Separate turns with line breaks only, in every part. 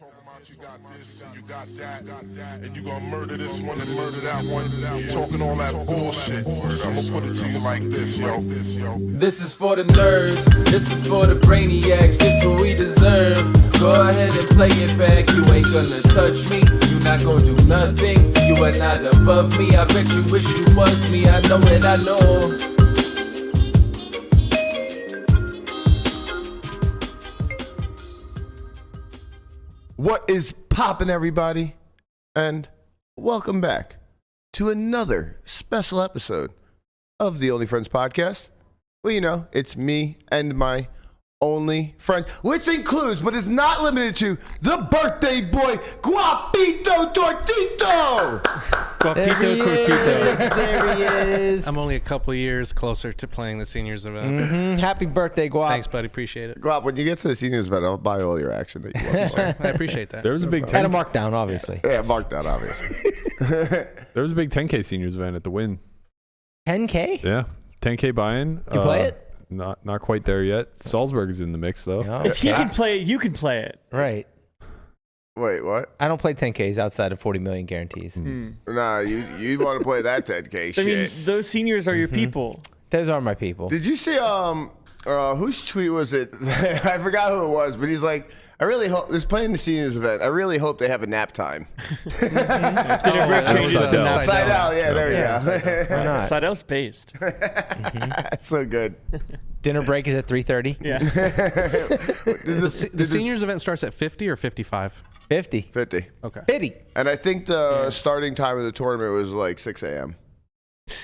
Talking about you got this and you got that, and you gonna murder this one and murder that one. Talking all that bullshit. I'ma put it to you like this, yo.
This is for the nerds, this is for the brainiacs, this what we deserve. Go ahead and play it back, you ain't gonna touch me, you not gonna do nothing, you are not above me. I bet you wish you was me, I know that I know.
What is poppin', everybody? And welcome back to another special episode of the Only Friends podcast. Well, you know, it's me and my only friend, which includes, but is not limited to, the birthday boy, Guapito Tortito!
Guapito Tortito.
There he is.
I'm only a couple years closer to playing the seniors event.
Happy birthday, Guap.
Thanks, buddy. Appreciate it.
Guap, when you get to the seniors event, I'll buy all your action that you want.
Sorry, I appreciate that.
There was a big
And a
10,
markdown, obviously.
Yeah, mark that, obviously.
there was a big 10K seniors event at the Win.
10K?
Yeah, 10K buy-in.
You play it?
Not quite there yet. Salzburg is in the mix though.
Oh,
If you can play it, you can play it.
Right.
Wait, what?
I don't play 10Ks outside of 40 million guarantees.
Nah, you want to play that 10K
I
shit.
mean, those seniors are your people.
Those are my people.
Did you see, whose tweet was it? I forgot who it was, but he's like, I really hope, this playing the seniors event, I really hope they have a nap time.
Dinner break changes to nap.
Side out, yeah, there you go.
Why not?
Seidel's based.
That's so good.
Dinner break is at 3:30.
Yeah.
The seniors event starts at 50 or 55?
50.
50.
Okay.
50.
And I think the starting time of the tournament was like 6 a.m.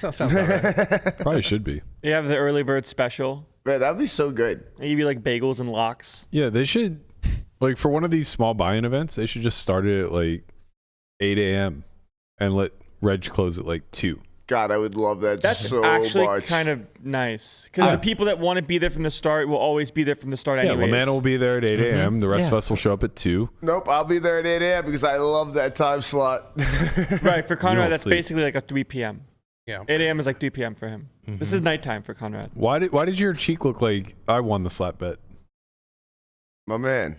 That sounds about right.
Probably should be.
You have the early bird special.
Man, that'd be so good.
They give you like bagels and lox.
Yeah, they should, like for one of these small buy-in events, they should just start it at like 8 a.m. and let Reg close at like 2.
God, I would love that
That's
so
actually
much.
kind of nice. Because the people that want to be there from the start will always be there from the start
Yeah,
anyways.
Lamanna will be there at 8 a.m. The rest of
Yeah.
us will show up at 2.
Nope, I'll be there at 8 a.m. because I love that time slot.
Right, for
don't
Conrad, that's
sleep.
basically like a 3 p.m.
Yeah.
8 a.m. is like 3 p.m. for him. This is nighttime for Conrad.
Why did your cheek look like I won the slap bet?
My man.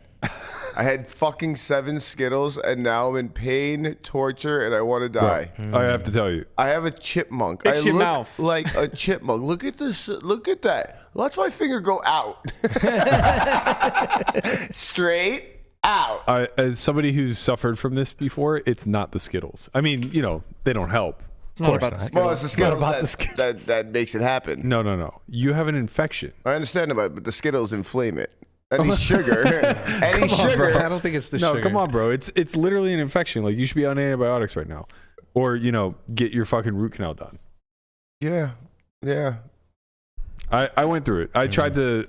I had fucking 7 Skittles and now I'm in pain, torture, and I want to die.
I have to tell you.
I have a chipmunk.
Fix
I
your
look
mouth.
like a chipmunk. Look at this. Look at that. Watch my finger go out. Straight out.
As somebody who's suffered from this before, it's not the Skittles. I mean, you know, they don't help.
It's not
course
about
not.
the Skittles.
Well, it's the Skittles,
about the Skittles.
that makes it happen.
No. You have an infection.
I understand about it, but the Skittles inflame it. Any sugar. Any
Come on,
sugar.
bro. I don't think it's the
No,
sugar.
come on, bro. It's literally an infection. Like you should be on antibiotics right now, or you know, get your fucking root canal done.
Yeah.
I went through it. I tried to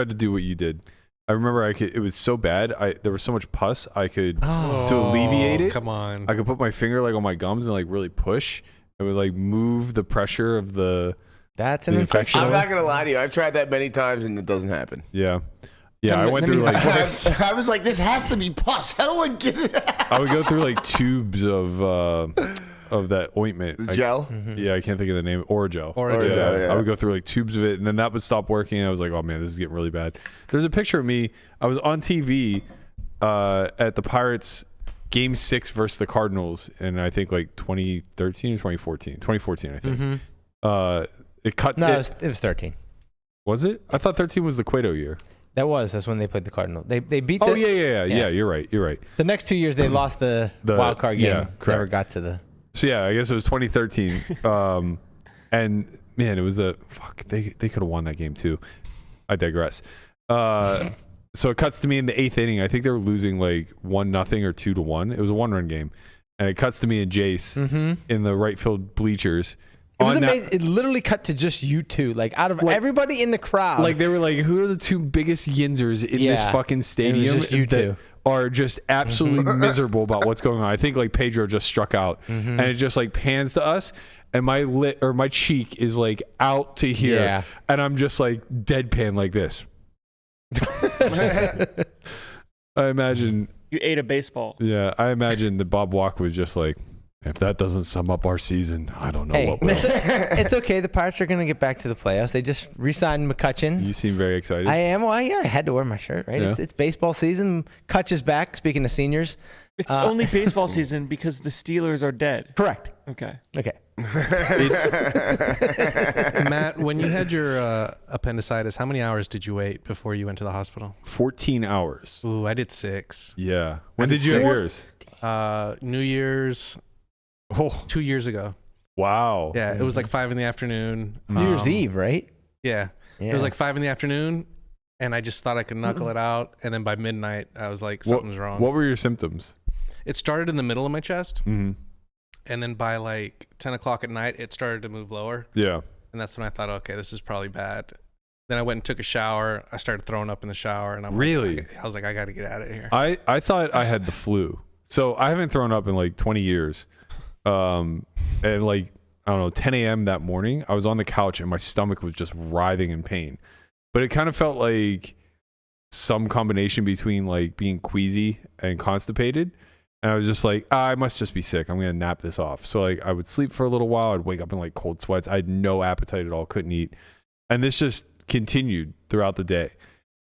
do what you did. I remember it was so bad. There was so much pus. To alleviate it.
Come on.
I could put my finger like on my gums and like really push. It would like move the pressure of the
That's an
The
infection.
I'm not going to lie to you. I've tried that many times and it doesn't happen.
yeah. I went through like
I was like, this has to be pus. How do I get it out?
I would go through like tubes of that ointment.
The gel?
Yeah, I can't think of the name. Oragel.
Oragel, yeah.
I would go through like tubes of it, and then that would stop working. And I was like, oh man, this is getting really bad. There's a picture of me. I was on TV at the Pirates Game 6 versus the Cardinals, and I think like 2013 or 2014. 2014, I think. It cut.
No, it was 13.
Was it? I thought 13 was the Cueto year.
That's when they played the Cardinal. They beat the...
Oh yeah. You're right.
The next 2 years, they lost the wild card game.
yeah, correct.
Never got to the...
So yeah, I guess it was 2013. And man, it was they could have won that game too. I digress. So it cuts to me in the 8th inning. I think they were losing like 1-0 or 2-1. It was a 1-run game. And it cuts to me and Jace in the right field bleachers.
It was amazing. It literally cut to just you two. Like, out of everybody in the crowd.
Like, they were like, who are the 2 biggest yinzers in this fucking stadium?
It was just you
that
two.
Are just absolutely miserable about what's going on. I think like Pedro just struck out, and it just like pans to us, and my cheek is like out to here, and I'm just like deadpan like this. I imagine
You ate a baseball.
Yeah, I imagine that Bob Walk was just like, If that doesn't sum up our season, I don't know what will.
It's okay. The Pirates are going to get back to the playoffs. They just re-signed McCutchen.
You seem very excited.
I am. Well, yeah, I had to wear my shirt, right?
Yeah.
It's baseball season. Kutch is back. Speaking of seniors.
It's only baseball season because the Steelers are dead.
Correct.
Okay.
Okay.
It's
Matt, when you had your appendicitis, how many hours did you wait before you went to the hospital?
14 hours.
Ooh, I did 6.
Yeah. When did you have yours?
New Year's
Oh,
2 years ago.
wow.
Yeah, it was like 5 in the afternoon.
New Year's Eve, right?
Yeah.
Yeah.
It was like 5 in the afternoon, and I just thought I could knuckle it out. And then by midnight, I was like, something's wrong.
What were your symptoms?
It started in the middle of my chest,
Mm-hmm.
and then by like 10 o'clock at night, it started to move lower.
Yeah.
And that's when I thought, okay, this is probably bad. Then I went and took a shower. I started throwing up in the shower, and I'm
Really?
like, I was like, I got to get out of here.
I thought I had the flu. So I haven't thrown up in like 20 years. And like, I don't know, 10 a.m. that morning, I was on the couch and my stomach was just writhing in pain. But it kind of felt like some combination between like being queasy and constipated. And I was just like, I must just be sick. I'm going to nap this off. So like I would sleep for a little while. I'd wake up in like cold sweats. I had no appetite at all. Couldn't eat. And this just continued throughout the day.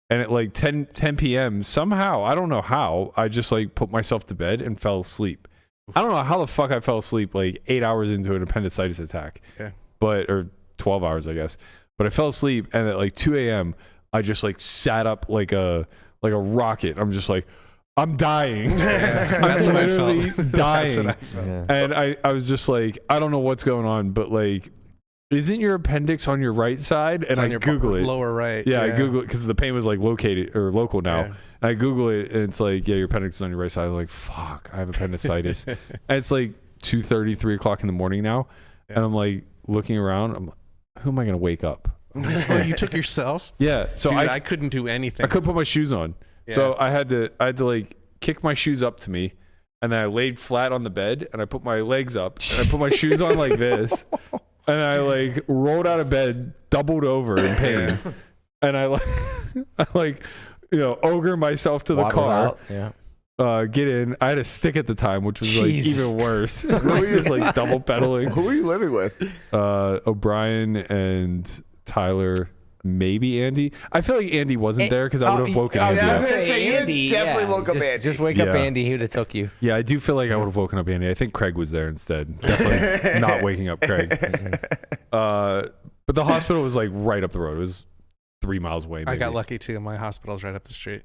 And at like 10 p.m., somehow, I don't know how, I just like put myself to bed and fell asleep. I don't know how the fuck I fell asleep like 8 hours into an appendicitis attack.
Okay.
Or 12 hours, I guess. But I fell asleep, and at like 2 a.m., I just like sat up like a rocket. I'm just like, I'm dying.
That's
I'm
what I
literally
felt.
dying.
That's what I felt.
And I was just like, I don't know what's going on, but like, isn't your appendix on your right side?
It's
And
on
I
your
Google it.
lower right.
Yeah, I Google it because the pain was like located or local now.
Yeah.
And I Google it, and it's like, yeah, your appendix is on your right side. I'm like, fuck, I have appendicitis. And it's like 2:30, 3 o'clock in the morning now.
Yeah.
And I'm like looking around. I'm like, who am I going to wake up?
Oh, you took yourself?
Yeah. So
Dude,
I
I couldn't do anything.
I couldn't put my shoes on.
Yeah.
So I had to like kick my shoes up to me, and then I laid flat on the bed, and I put my legs up, and I put my shoes on like this, and I like rolled out of bed, doubled over in pain, and I like ogre myself to the
Waddled
car.
out. Yeah.
Get in. I had a stick at the time, which was like
Jeez.
even worse. I was just like double pedaling.
Who are you living with?
O'Brien and Tyler. Maybe Andy. I feel like Andy wasn't there because I would have woken Andy
I was
up.
gonna say, you definitely woke up Andy.
Just wake up
Yeah.
Andy. He would have took you.
Yeah, I do feel like I would have woken up Andy. I think Craig was there instead. Definitely not waking up Craig. But the hospital was like right up the road. It was 3 miles away.
I got
maybe.
lucky too. My hospital's right up the street.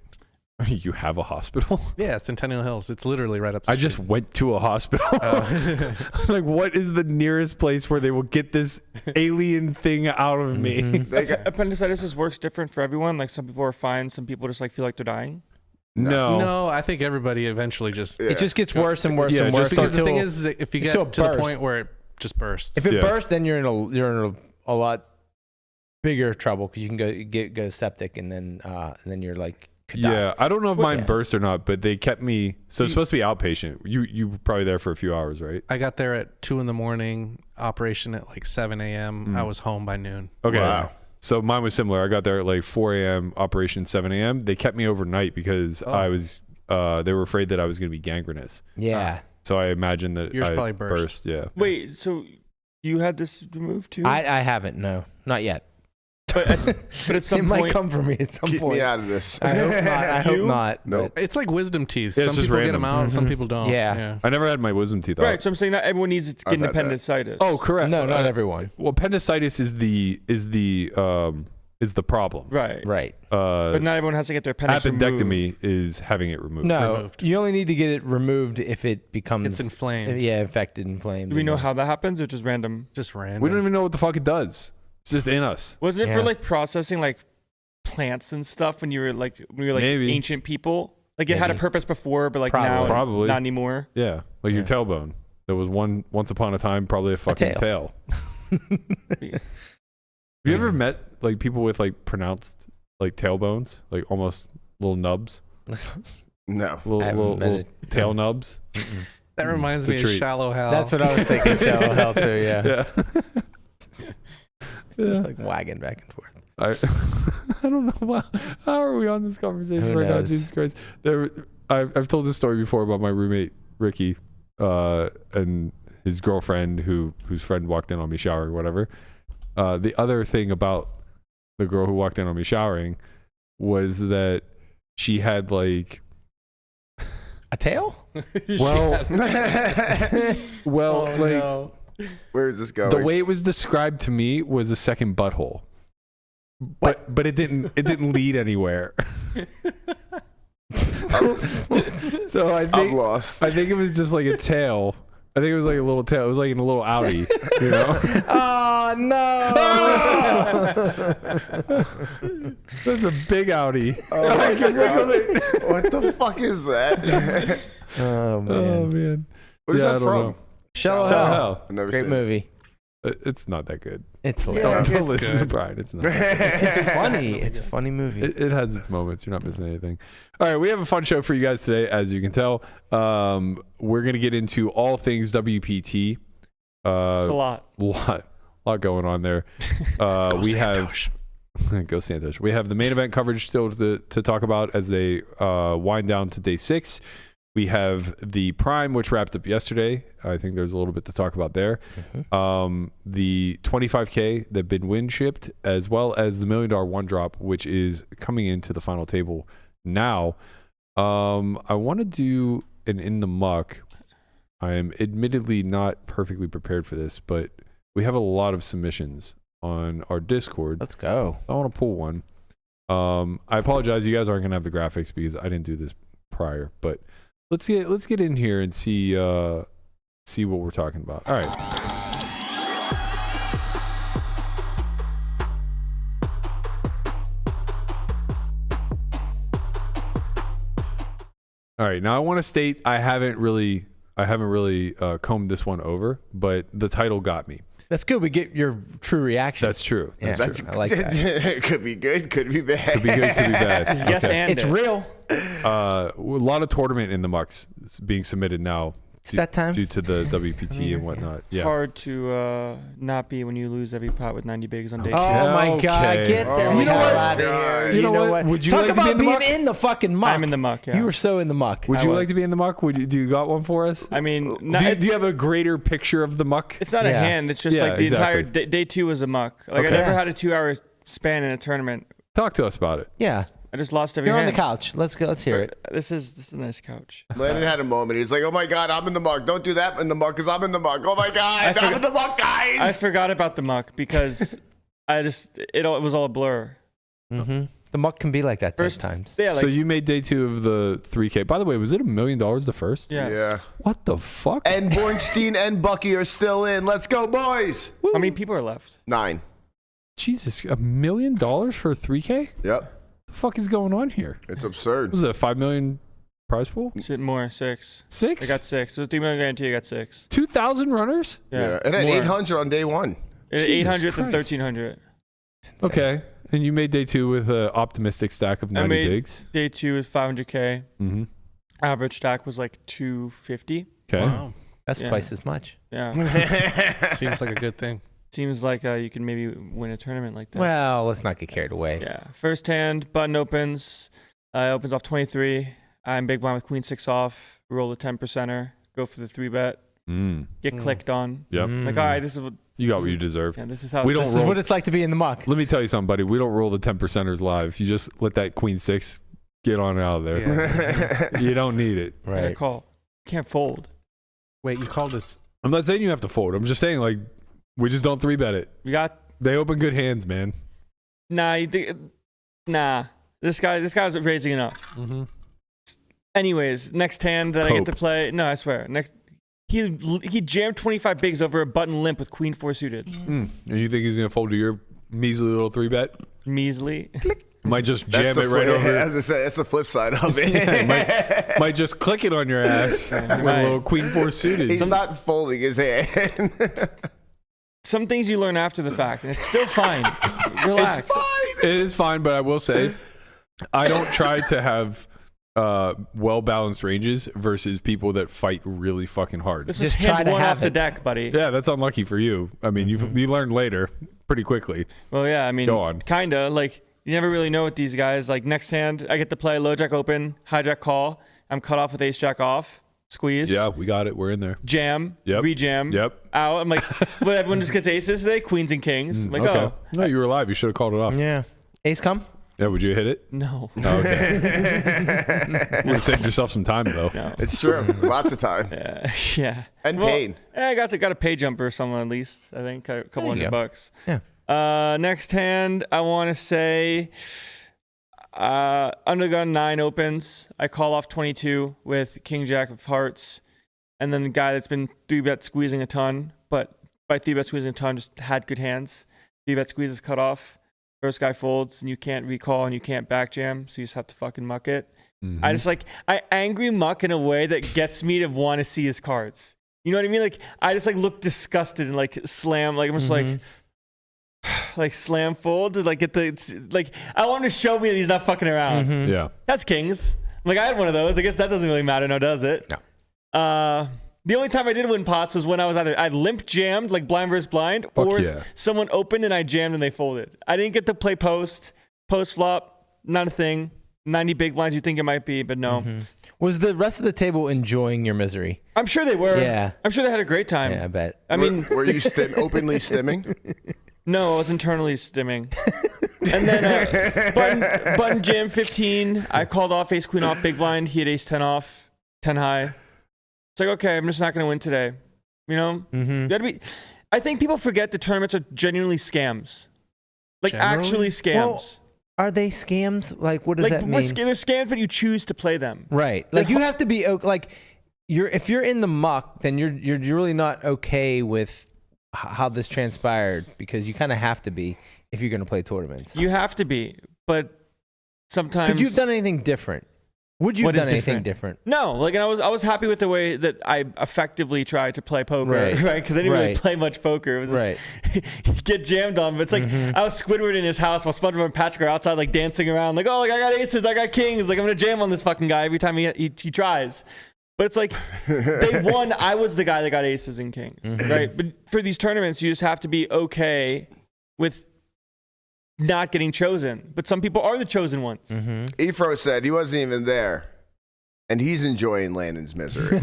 You have a hospital?
Yeah, Centennial Hills. It's literally right up the
I
street.
just went to a hospital. I'm like, what is the nearest place where they will get this alien thing out of me?
Appendicitis works different for everyone. Like some people are fine. Some people just like feel like they're dying.
No.
No, I think everybody eventually just.
It just gets worse and worse
Yeah,
and
just
worse.
Because the thing
until-
is, if you get
until
to
it
the
bursts.
point where it just bursts.
if it
Yeah.
bursts, then you're in a lot bigger trouble because you can go septic and then you're like could die.
Yeah, I don't know if mine
Yeah.
burst or not, but they kept me. So it's supposed to be outpatient. You were probably there for a few hours, right?
I got there at 2 a.m. Operation at like 7 a.m. I was home by noon.
Okay.
Wow.
So mine was similar. I got there at like 4 a.m. Operation 7 a.m. They kept me overnight because I was. They were afraid that I was going to be gangrenous.
Yeah.
So I imagine that
Yours
I
probably burst.
Yeah.
Wait, so you had this removed too?
I haven't. No, not yet.
but at some
It might
point,
come for me at some
Keep
point.
me out of this.
I hope not. I hope
You?
not.
Nope.
but-
It's like wisdom teeth.
Yeah, it's
Some
just
people get
random.
them out, some people don't.
Yeah.
I never had my wisdom teeth out.
right? So I'm saying not everyone needs to
I've
get an
had that.
appendicitis.
Oh, correct.
No, not everyone.
Well, appendicitis is the problem.
right.
Right.
But not everyone has to get their appendix removed.
Appendectomy is having it removed.
No,
Removed.
you only need to get it removed if it becomes
It's inflamed.
Yeah, infected, inflamed.
Do we know
and-
how that happens, or just random?
Just random.
We don't even know what the fuck it does. It's just in us.
Wasn't it for
Yeah.
like processing like plants and stuff when you were like
Maybe.
ancient people? Like it had a
Maybe.
purpose before, but like
Probably.
now
Probably.
not anymore.
Yeah, like your
Yeah.
tailbone. There was once upon a time probably a fucking tail. Have you ever met like people with like pronounced like tailbones, like almost little nubs,
No.
little,
I haven't
little,
met
little
it.
tail nubs?
That reminds
It's a
me of
treat.
Shallow Hal.
That's what I was thinking. Shallow hell too. Yeah.
Yeah.
Just like wagging back and forth.
I don't know how are we on this conversation
Who
right now?
knows?
Jesus Christ! I've told this story before about my roommate Ricky. and his girlfriend whose friend walked in on me showering, whatever. The other thing about the girl who walked in on me showering was that she had like
A tail?
well like
No. Where is this going?
the way it was described to me was a second butthole. But it didn't lead anywhere. So I
I'm
think
lost.
I think it was just like a tail. I think it was like a little tail. It was like in a little Audi, you know?
Oh, no.
That's a big Audi.
Oh my
I can wiggle
God.
it.
What the fuck is that?
Oh, man.
Oh man.
What is
Yeah, I
that
don't
from?
know.
Shallow
Shallow
Hell.
Hell.
I've never
Great
seen
movie.
It's not that good.
It's
Yeah,
hilarious.
Don't
it's
listen to
good.
Brian. It's not.
It's funny. It's a funny movie.
It has its moments. You're not missing anything. All right, we have a fun show for you guys today, as you can tell. We're gonna get into all things WPT.
It's a lot.
lot going on there. We have go Santos. We have the main event coverage still to talk about as they wind down to day 6. We have the Prime, which wrapped up yesterday. I think there's a little bit to talk about there.
Mm-hmm.
The 25K that been win shipped, as well as the $1 million one drop, which is coming into the final table now. I want to do an in the muck. I am admittedly not perfectly prepared for this, but we have a lot of submissions on our Discord.
Let's go.
I want to pull one. I apologize, you guys aren't gonna have the graphics because I didn't do this prior, but let's get in here and see what we're talking about. All right. All right. Now I want to state I haven't really combed this one over, but the title got me.
That's good. We get your true reaction.
That's true.
Yeah,
That's
I like that.
Could be good, could be bad.
Could be good, could be bad.
Just yes and
It's
it.
real.
A lot of tournament in the mucks being submitted now.
It's that time.
Due to the WPT and whatnot.
It's
Yeah.
hard to not be when you lose every pot with 90 bigs on day 2.
Oh my God!
Okay.
Get the
Oh
hell
my
out of
God.
here!
You know what? Would you
Talk
like to be
about
in the
being
muck?
in the fucking muck?
I'm in the muck, yeah.
You were so in the muck.
Would
I
you
was.
like to be in the muck? Do you got one for us?
I mean,
Do you have a greater picture of the muck?
it's not
Yeah.
a hand. It's just
Yeah,
like the
exactly.
entire day 2 was a muck. Like
Okay.
I never had a 2-hour span in a tournament.
Talk to us about it.
Yeah,
I just lost every
you're on
hand.
the couch. Let's go. Let's hear it.
This is a nice couch.
Landon had a moment. He's like, "Oh my God, I'm in the muck. Don't do that in the muck, cause I'm in the muck. Oh my God, I'm in the muck, guys."
I forgot about the muck because it was all a blur.
Mm-hmm. The muck can be like that
First
sometimes.
Yeah, like,
So you made day 2 of the 3K. By the way, was it $1 million the first?
yes.
Yeah.
What the fuck?
And Bornstein and Bucky are still in. Let's go, boys.
How many people are left?
9.
Jesus, $1 million for a 3K?
Yep.
The fuck is going on here?
It's absurd.
Was it a 5 million prize pool?
Is it more? 6.
6?
I got 6. So 3 million guarantee. I got 6.
2,000 runners?
Yeah. And then
more.
800 on day 1.
Jesus
800
Christ.
and 1,300.
Okay. And you made day 2 with an optimistic stack of 90
made-
bigs.
Day 2 is 500K.
Mm-hmm.
Average stack was like 250.
Okay.
Wow.
That's
Yeah.
twice as much.
Yeah.
Seems like a good thing.
Seems like you can maybe win a tournament like this.
Well, let's not get carried away.
Yeah. First hand, button opens. Opens off 23. I'm big blind with queen 6 off. Roll a 10%er. Go for the 3-bet. Get clicked on.
Yep.
Like, all right, this is what.
You got what you deserve.
Yeah, this is how.
We don't
This is
roll-
what it's like to be in the muck.
Let me tell you something, buddy. We don't roll the 10%ers live. You just let that queen 6 get on out of there.
Yeah.
You don't need it.
I gotta call. Can't fold.
Wait, you called it?
I'm not saying you have to fold. I'm just saying, like, we just don't 3-bet it.
We got.
They open good hands, man.
Nah. This guy's raising enough.
Mm-hmm.
Anyways, next hand that I get to play. No, I swear. Next, he jammed 25 bigs over a button limp with queen 4 suited.
And you think he's gonna fold to your measly little 3-bet?
Measly.
Might just
That's
jam it right over.
As I said, that's the flip side of it.
Might just click it on your ass with a
might.
little queen 4 suited.
He's not folding his hand.
Some things you learn after the fact, and it's still fine. Relax.
It's fine.
It is fine, but I will say, I don't try to have well-balanced ranges versus people that fight really fucking hard.
This is
Just try
hand
to
1
have
off the
it.
deck, buddy.
Yeah, that's unlucky for you. I mean, you learn later pretty quickly.
Well, yeah, I mean,
Go on.
kinda. Like, you never really know with these guys. Like, next hand, I get to play low jack open, high jack call. I'm cut off with ace jack off. squeeze.
Yeah, we got it. We're in there.
Jam.
Yep.
Rejam.
Yep.
Out. I'm like, but everyone just gets aces today. Queens and kings. I'm like,
Okay.
oh.
No, you were alive. You should have called it off.
Yeah. Ace come?
Yeah, would you hit it?
No.
Oh, okay. You would have saved yourself some time, though.
No.
It's true. Lots of time.
Yeah.
And
Well,
pain.
I got a pay jumper or something at least. I think a couple
There you
$100.
Yeah.
Next hand, I want to say undergun 9 opens. I call off 22 with king jack of hearts, and then the guy that's been 3-bet squeezing a ton, but by 3-bet squeezing a ton just had good hands. 3-bet squeezes cut off. First guy folds, and you can't recall and you can't back jam, so you just have to fucking muck it.
Mm-hmm.
I angry muck in a way that gets me to want to see his cards. You know what I mean? Like I just like look disgusted and like slam. Like I'm just like slam fold to like get the like I want him to show me that he's not fucking around.
Yeah.
That's kings. Like I had one of those. I guess that doesn't really matter now, does it?
No.
The only time I did win pots was when I was either I limp jammed like blind versus blind, or
yeah.
someone opened and I jammed and they folded. I didn't get to play post flop, not a thing. 90 big blinds you think it might be, but no.
Was the rest of the table enjoying your misery?
I'm sure they were.
Yeah.
I'm sure they had a great time.
Yeah, I bet.
I mean,
were you openly stimming?
no, I was internally stimming. And then button jam 15. I called off ace queen off big blind. He had ace 10 off, 10 high. It's like, okay, I'm just not going to win today. You know? You gotta be. I think people forget the tournaments are genuinely scams. Like actually scams.
Well, are they scams? Like, what does that mean?
They're scams, but you choose to play them.
Right. Like you have to be like, if you're in the muck, then you're really not okay with how this transpired, because you kind of have to be if you're going to play tournaments.
You have to be, but sometimes.
Could you have done anything different? Would you have done anything different?
No, like, and I was happy with the way that I effectively tried to play poker, right? Because I didn't really play much poker. It was just get jammed on. But it's like I was Squidward in his house while SpongeBob and Patrick are outside, like dancing around, like, oh, like I got aces, I got kings, like I'm gonna jam on this fucking guy every time he tries. But it's like they won. I was the guy that got aces and kings, right? But for these tournaments, you just have to be okay with not getting chosen. But some people are the chosen ones.
Efro said he wasn't even there, and he's enjoying Landon's misery.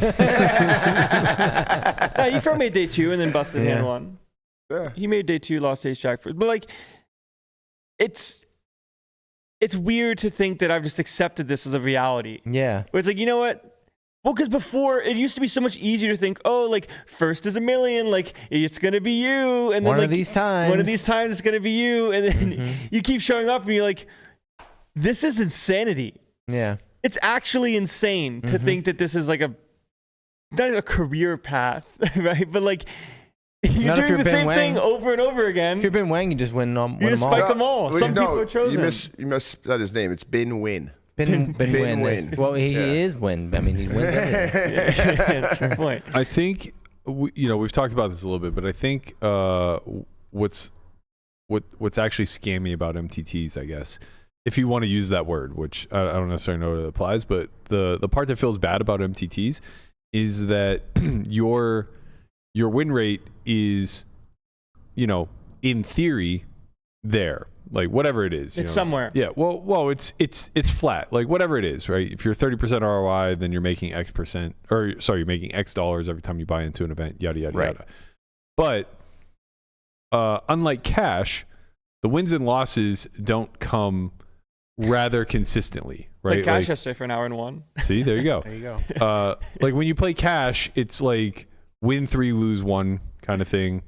Efro made day 2 and then busted hand 1.
Yeah.
He made day 2, lost ace jack first. But like, it's weird to think that I've just accepted this as a reality.
Yeah.
Where it's like, you know what? Well, because before it used to be so much easier to think, oh, like first is a million, like it's gonna be you, and then
one
like
of these times
it's gonna be you, and then you keep showing up, and you're like, this is insanity.
Yeah,
it's actually insane to think that this is like not a career path, right? But like you're doing the same thing over and over again.
If you're Ben Weng, you just win them.
You just spike them all. Some people are chosen.
You misspelled his name. It's Bin Win.
Ben Win.
Win.
Well, he is win. I mean, he wins everything.
That's your point.
I think we've talked about this a little bit, but I think what's actually scammy about MTTs, I guess, if you want to use that word, which I don't necessarily know that it applies, but the part that feels bad about MTTs is that your win rate is, in theory, there. Like whatever it is,
it's somewhere.
Yeah. Well, it's flat. Like whatever it is, right? If you're 30% ROI, then you're making X percent, you're making X dollars every time you buy into an event. Yada yada yada. But unlike cash, the wins and losses don't come rather consistently, right?
Like cash yesterday for an hour and 1.
See, there you go.
There you go.
Like when you play cash, it's like win 3, lose 1 kind of thing.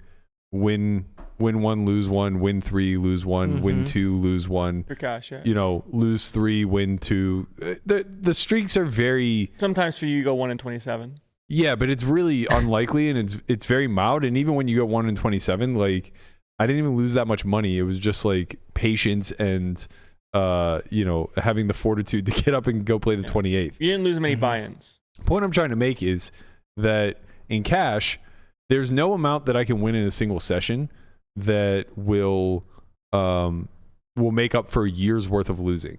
Win 1, lose 1, win 3, lose 1, win 2, lose 1.
For cash, yeah.
Lose 3, win 2. The streaks are very.
Sometimes for you go 1 in 27.
Yeah, but it's really unlikely, and it's very mild. And even when you go 1 in 27, like I didn't even lose that much money. It was just like patience and having the fortitude to get up and go play the 28th.
You didn't lose many buy-ins.
The point I'm trying to make is that in cash, there's no amount that I can win in a single session that will make up for a year's worth of losing.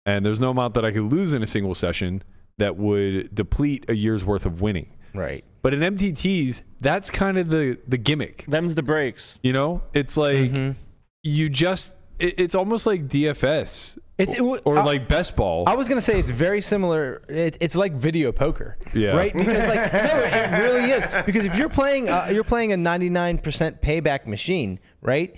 And there's no amount that I could lose in a single session that would deplete a year's worth of winning.
Right.
But in MTTs, that's kind of the gimmick.
Them's the breaks.
It's like it's almost like DFS. or like best ball.
I was gonna say it's very similar. It's like video poker,
Yeah.
right? Because like no, it really is. Because if you're playing a 99% payback machine, right?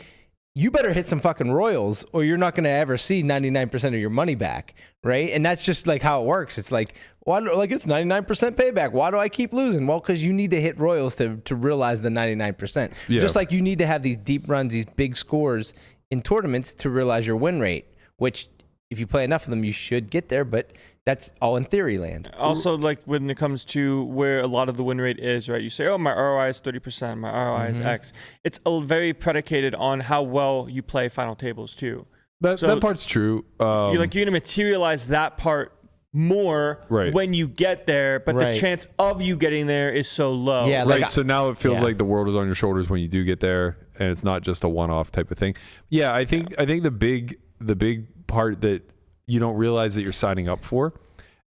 You better hit some fucking royals, or you're not gonna ever see 99% of your money back, right? And that's just like how it works. It's like, it's 99% payback. Why do I keep losing? Well, because you need to hit royals to realize the 99%.
Yeah.
Just like you need to have these deep runs, these big scores in tournaments to realize your win rate, which if you play enough of them, you should get there, but that's all in theory land.
Also, like when it comes to where a lot of the win rate is, right? You say, oh, my ROI is 30%, my ROI is X. It's very predicated on how well you play final tables too.
That part's true.
You're going to materialize that part more when you get there, but the chance of you getting there is so low.
Yeah,
right. So now it feels like the world is on your shoulders when you do get there, and it's not just a one-off type of thing. Yeah, I think the big part that you don't realize that you're signing up for,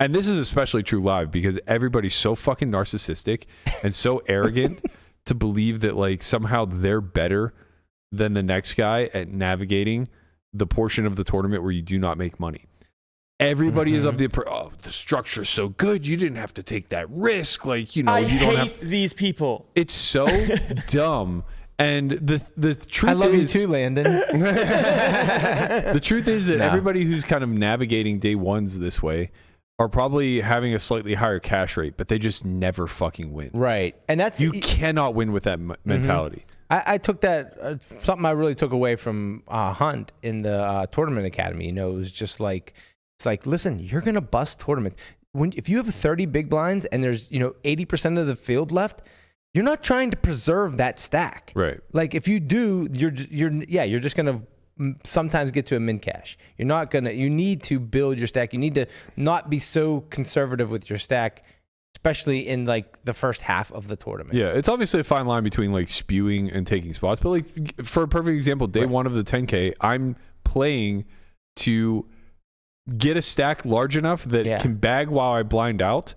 and this is especially true live because everybody's so fucking narcissistic and so arrogant to believe that like somehow they're better than the next guy at navigating the portion of the tournament where you do not make money. Everybody is of the structure's so good, you didn't have to take that risk. Like, you don't
hate these people.
It's so dumb. And the truth
I love you
is,
too, Landon.
the truth is that everybody who's kind of navigating day ones this way are probably having a slightly higher cash rate, but they just never fucking win.
Right. And that's
you cannot win with that mentality.
I took that something I really took away from Hunt in the tournament academy. It was just like, it's like, listen, you're gonna bust tournaments. If you have 30 big blinds and there's 80% of the field left, you're not trying to preserve that stack.
Right.
Like if you do, you're just gonna sometimes get to a min cash. You need to build your stack. You need to not be so conservative with your stack, especially in like the first half of the tournament.
Yeah, it's obviously a fine line between like spewing and taking spots. But like for a perfect example, day one of the 10K, I'm playing to get a stack large enough that can bag while I blind out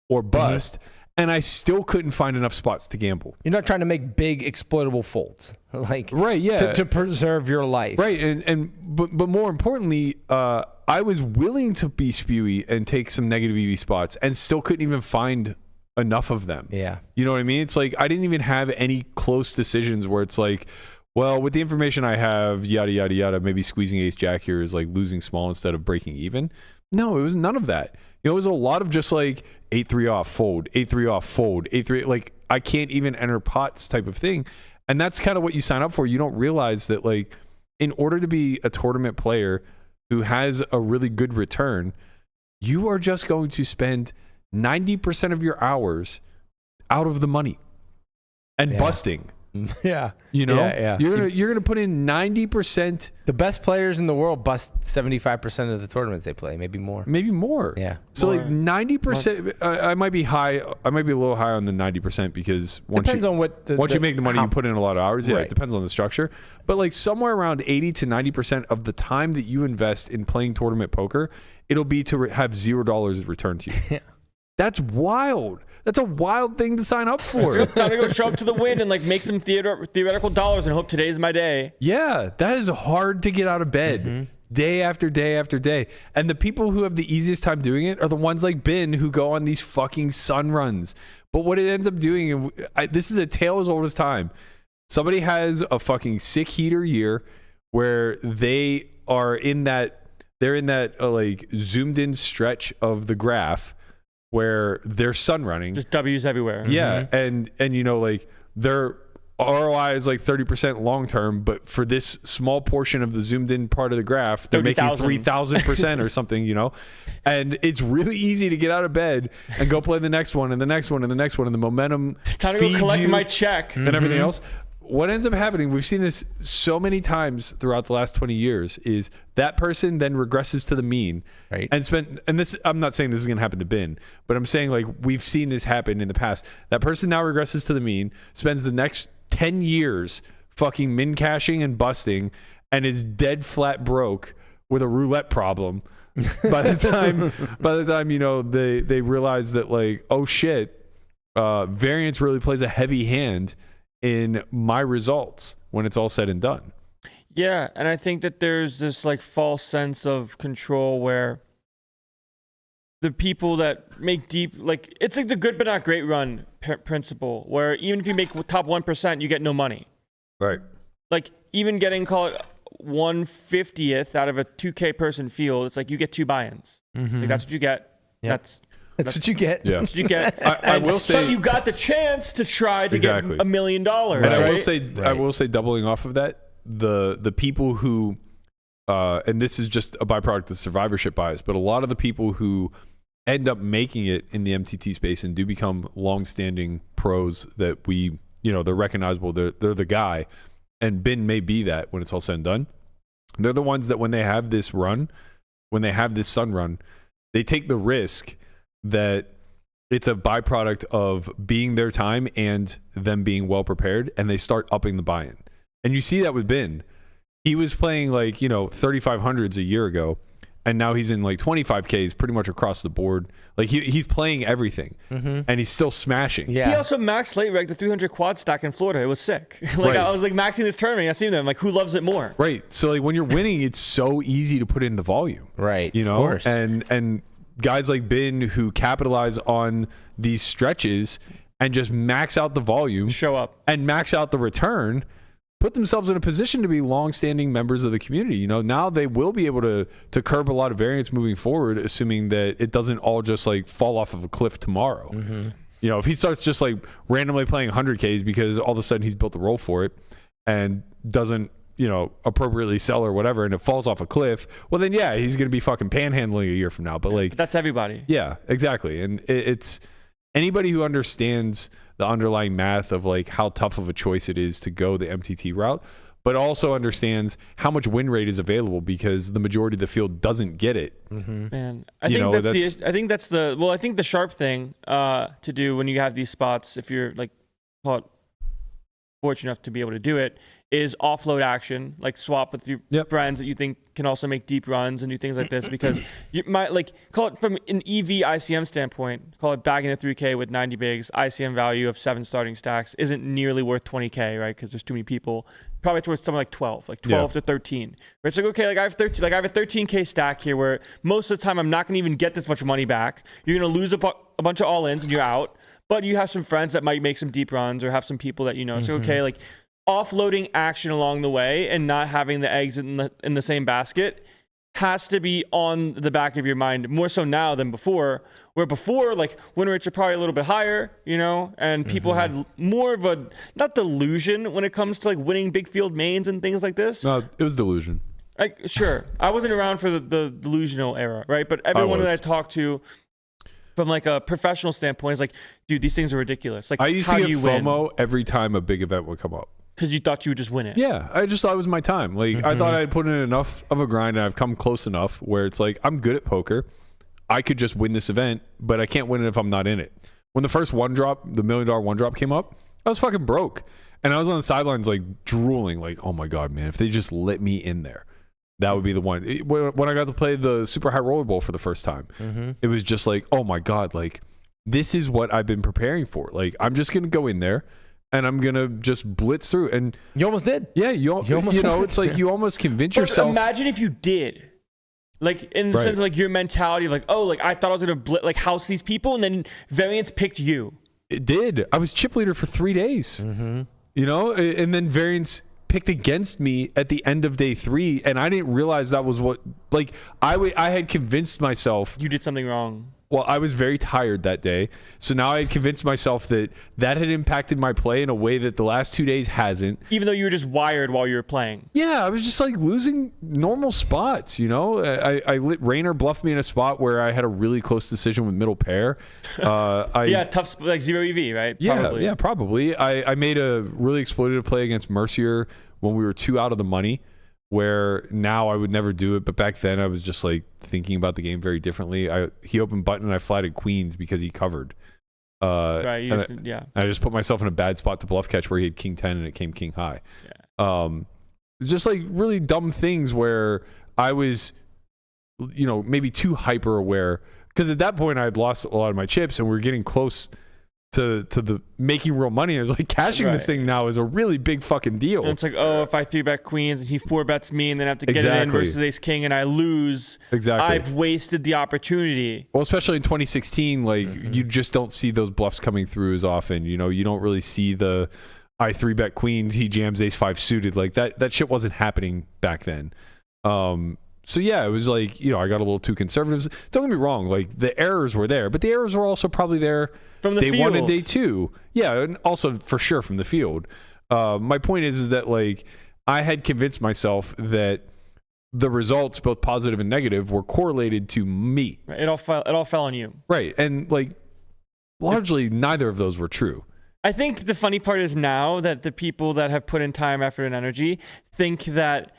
or bust. And I still couldn't find enough spots to gamble.
You're not trying to make big exploitable folds, like to preserve your life,
right? But more importantly, I was willing to be spewy and take some negative EV spots, and still couldn't even find enough of them.
Yeah,
you know what I mean? It's like I didn't even have any close decisions where it's like, well, with the information I have, yada yada yada, maybe squeezing ace jack here is like losing small instead of breaking even. No, it was none of that. It was a lot of just like 8-3 off, fold, 8-3 off, fold, 8-3. Like I can't even enter pots type of thing. And that's kind of what you sign up for. You don't realize that like in order to be a tournament player who has a really good return, you are just going to spend 90% of your hours out of the money and busting.
Yeah.
You're gonna put in 90%.
The best players in the world bust 75% of the tournaments they play, maybe more.
Yeah. So like 90%. I might be high. I might be a little high on the 90% because once you make the money, you put in a lot of hours. Yeah, it depends on the structure. But like somewhere around 80 to 90% of the time that you invest in playing tournament poker, it'll be to have $0 returned to you. Yeah. That's wild. That's a wild thing to sign up for.
Time to go show up to the win and like make some theoretical dollars and hope today's my day.
Yeah, that is hard to get out of bed day after day after day. And the people who have the easiest time doing it are the ones like Ben who go on these fucking sun runs. But what it ends up doing, and this is a tale as old as time. Somebody has a fucking sick heater year where they are in that, like zoomed in stretch of the graph where they're sun running,
just W's everywhere.
Yeah, and like their ROI is like 30% long term, but for this small portion of the zoomed in part of the graph, they're making 3,000% or something, and it's really easy to get out of bed and go play the next one and the next one and the next one, and the momentum
time to go collect my check
and everything else. What ends up happening, we've seen this so many times throughout the last 20 years, is that person then regresses to the mean.
Right.
And this, I'm not saying this is going to happen to Ben, but I'm saying like we've seen this happen in the past. That person now regresses to the mean, spends the next 10 years fucking min cashing and busting, and is dead flat broke with a roulette problem. By the time they realize that like, oh shit, variance really plays a heavy hand in my results when it's all said and done.
Yeah, and I think that there's this like false sense of control where the people that make deep, like it's like the good but not great run principle, where even if you make top 1%, you get no money.
Right.
Like even getting call it 1/50th out of a 2K person field, it's like you get 2 buy-ins. Like that's what you get.
Yep. That's what you get.
Yeah.
That's what you get.
I will say,
but you got the chance to try to get $1 million.
And
right?
I will say, doubling off of that, the people who, and this is just a byproduct of survivorship bias, but a lot of the people who end up making it in the MTT space and do become long-standing pros that we, they're recognizable. They're the guy, and Bin may be that when it's all said and done. They're the ones that when they have this run, when they have this sun run, they take the risk that it's a byproduct of being their time and them being well prepared, and they start upping the buy-in. And you see that with Bin. He was playing like 3,500s a year ago, and now he's in like 25Ks pretty much across the board. Like he's playing everything, and he's still smashing.
Yeah.
He also maxed late reg the 300 quad stack in Florida. It was sick.
Right.
I was like maxing this tournament. I seen them. Like, who loves it more?
Right. So like when you're winning, it's so easy to put in the volume.
Right.
Of
course.
And guys like Bin who capitalize on these stretches and just max out the volume,
Show up.
and max out the return, put themselves in a position to be long-standing members of the community. Now they will be able to curb a lot of variance moving forward, assuming that it doesn't all just like fall off of a cliff tomorrow. If he starts just like randomly playing 100Ks because all of a sudden he's built a role for it and doesn't appropriately sell or whatever, and it falls off a cliff, well then yeah, he's going to be fucking panhandling a year from now. But like,
That's everybody.
yeah, exactly. And it's anybody who understands the underlying math of like how tough of a choice it is to go the MTT route, but also understands how much win rate is available because the majority of the field doesn't get it.
Man, I think that's the sharp thing to do when you have these spots, if you're like fortunate enough to be able to do it, is offload action, like swap with your friends that you think can also make deep runs and do things like this, because you might like call it from an EV ICM standpoint, call it bagging a 3K with 90 bigs, ICM value of 7 starting stacks isn't nearly worth 20K, right? Because there's too many people. Probably it's worth something like 12 to 13. Where it's like, okay, like I have 13, like I have a 13K stack here where most of the time I'm not gonna even get this much money back. You're gonna lose a bunch of all-ins and you're out. But you have some friends that might make some deep runs or have some people that so okay, like offloading action along the way and not having the eggs in the same basket has to be on the back of your mind more so now than before. Where before, like win rates are probably a little bit higher, and people had more of a not delusion when it comes to like winning big field mains and things like this.
No, it was delusion.
Like sure, I wasn't around for the delusional era, right? But everyone that I talked to, from like a professional standpoint, is like, dude, these things are ridiculous. Like,
I used to get FOMO every time a big event would come up.
Because you thought you would just win it.
Yeah, I just thought it was my time. Like, I thought I had put in enough of a grind and I've come close enough where it's like, I'm good at poker. I could just win this event, but I can't win it if I'm not in it. When the first one drop, the $1 million one drop came up, I was fucking broke. And I was on the sidelines like drooling, like, oh my God, man, if they just let me in there, that would be the one. When I got to play the Super High Roller Bowl for the first time, it was just like, oh my God, like, this is what I've been preparing for. Like, I'm just going to go in there and I'm going to just blitz through. And
you almost did.
Yeah, you almost it's like you almost convince yourself.
Imagine if you did. Like, in the sense of like your mentality of like, oh, like I thought I was going to like house these people, and then variance picked you.
It did. I was chip leader for 3 days. And then variance picked against me at the end of day 3, and I didn't realize that was what, like, I had convinced myself
you did something wrong.
Well, I was very tired that day, so now I had convinced myself that had impacted my play in a way that the last 2 days hasn't.
Even though you were just wired while you were playing.
Yeah, I was just like losing normal spots, Rainer bluffed me in a spot where I had a really close decision with middle pair.
Tough, like 0 EV, right?
Probably. Yeah, probably. I made a really exploitative play against Mercier when we were 2 out of the money, where now I would never do it, but back then I was just like thinking about the game very differently. He opened button and I flatted queens because he covered.
I
just put myself in a bad spot to bluff catch where he had king 10 and it came king high. Just like really dumb things where I was, maybe too hyper aware, because at that point I had lost a lot of my chips and we were getting close to the making real money. It was like cashing this thing now is a really big fucking deal.
And it's like, oh, if I 3-bet queens and he 4-bets me and then I have to get it in versus ace king and I lose, I've wasted the opportunity.
Well, especially in 2016, like you just don't see those bluffs coming through as often. You know, you don't really see the I 3-bet queens, he jams ace 5 suited. Like that shit wasn't happening back then. So yeah, it was like, you know, I got a little too conservative. Don't get me wrong, like the errors were there, but the errors were also probably there
from the
day
field.
1 and day 2. Yeah, and also for sure from the field. My point is that like I had convinced myself that the results, both positive and negative, were correlated to me.
It all fell on you.
Right, and like largely neither of those were true.
I think the funny part is now that the people that have put in time, effort, and energy think that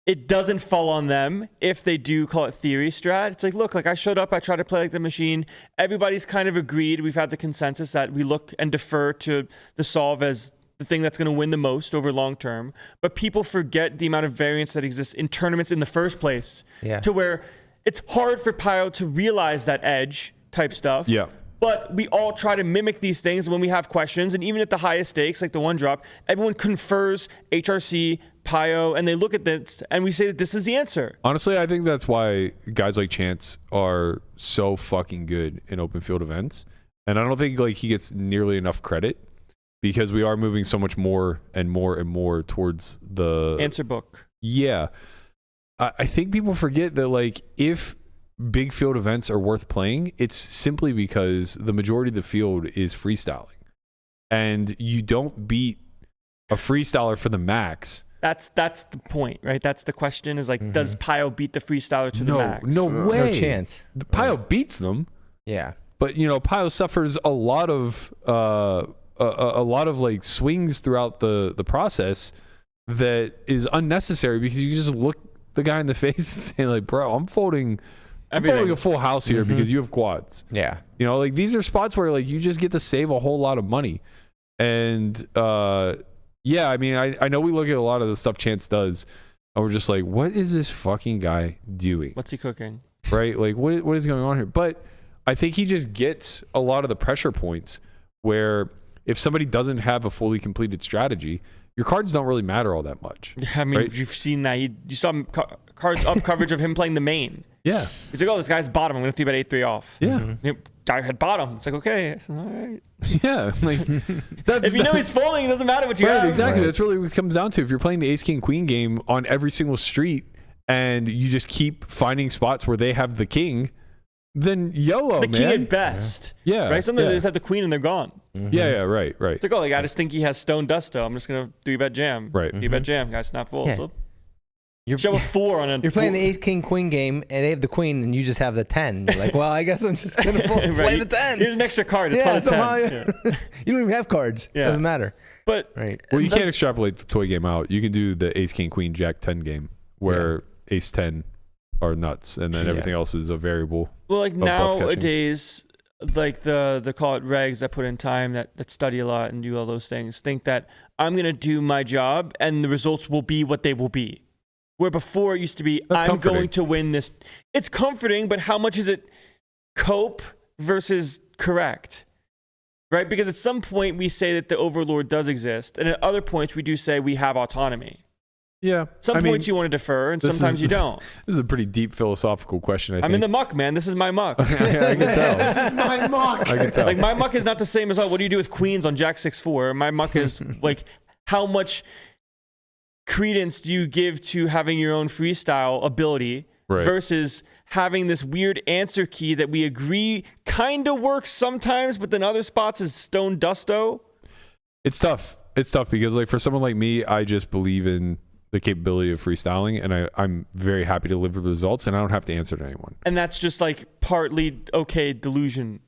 it doesn't fall on them if they do call it theory strat. It's like, look, like I showed up, I tried to play like the machine. Everybody's kind of agreed. We've had the consensus that we look and defer to the solve as the thing that's going to win the most over long term. But people forget the amount of variance that exists in tournaments in the first place to where it's hard for Pio to realize that edge type stuff.
Yeah.
But we all try to mimic these things when we have questions. And even at the highest stakes, like the one drop, everyone confers HRC, Pio, and they look at this and we say that this is the answer.
Honestly, I think that's why guys like Chance are so fucking good in open field events. And I don't think like he gets nearly enough credit because we are moving so much more and more and more towards the
answer book.
Yeah. I think people forget that like if big field events are worth playing, it's simply because the majority of the field is freestyling. And you don't beat a freestyler for the max.
That's the point, right? That's the question is like, does Pio beat the freestyler to the max?
No way.
No chance.
The Pio beats them.
Yeah.
But, you know, Pio suffers a lot of like swings throughout the process that is unnecessary because you just look the guy in the face and say like, bro, I'm folding a full house here because you have quads.
Yeah.
You know, like these are spots where like you just get to save a whole lot of money. And yeah, I mean, I know we look at a lot of the stuff Chance does and we're just like, what is this fucking guy doing?
What's he cooking?
Right? Like what is going on here? But I think he just gets a lot of the pressure points where if somebody doesn't have a fully completed strategy, your cards don't really matter all that much.
I mean,
right?
You've seen that. You saw him cards up coverage of him playing the main.
Yeah.
He's like, oh, this guy's bottom. I'm going to 3-bet 8-3 off.
Yeah.
Guy had bottom. It's like, okay, all right.
Yeah. Like, that's
if you know he's folding, it doesn't matter what you have.
Exactly. Right. That's really what it comes down to. If you're playing the ace, king, queen game on every single street and you just keep finding spots where they have the king, then YOLO, man.
The king at best.
Yeah.
Right? Sometimes they just have the queen and they're gone.
Yeah, right.
It's like, oh, like, I just think he has stone dusto. I'm just going to 3-bet jam.
Right.
3-bet jam. Guys, not full.
Yeah.
So show a 4 on a...
You're playing the ace, king, queen game, and they have the queen, and you just have the 10. You're like, well, I guess I'm just going to play the 10.
Here's an extra card. It's called a 10.
Yeah. You don't even have cards.
Yeah.
Doesn't matter.
But...
Right.
Well, you can't extrapolate the toy game out. You can do the ace, king, queen, jack 10 game where ace 10 are nuts, and then everything else is a variable.
Well, like nowadays, like the call it regs that put in time, that study a lot and do all those things, think that I'm going to do my job and the results will be what they will be. Where before it used to be, I'm going to win this. It's comforting, but how much is it cope versus correct? Right? Because at some point we say that the overlord does exist, and at other points we do say we have autonomy.
Yeah.
Some points you want to defer, and sometimes you don't.
This is a pretty deep philosophical question, I think.
I'm in the muck, man. This is my muck.
I can tell.
This is my muck.
I can tell.
Like, my muck is not the same as, oh, what do you do with queens on jack 6-4? My muck is, like, how much credence do you give to having your own freestyle ability versus having this weird answer key that we agree kind of works sometimes, but then other spots is stone dusto?
It's tough. It's tough because, like, for someone like me, I just believe in the capability of freestyling, and I'm very happy to live with the results, and I don't have to answer to anyone.
And that's just like partly okay delusion.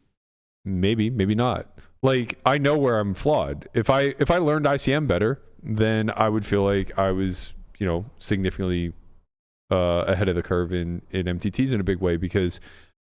Maybe not. Like, I know where I'm flawed. If I learned ICM better, then I would feel like I was, you know, significantly ahead of the curve in MTTs in a big way, because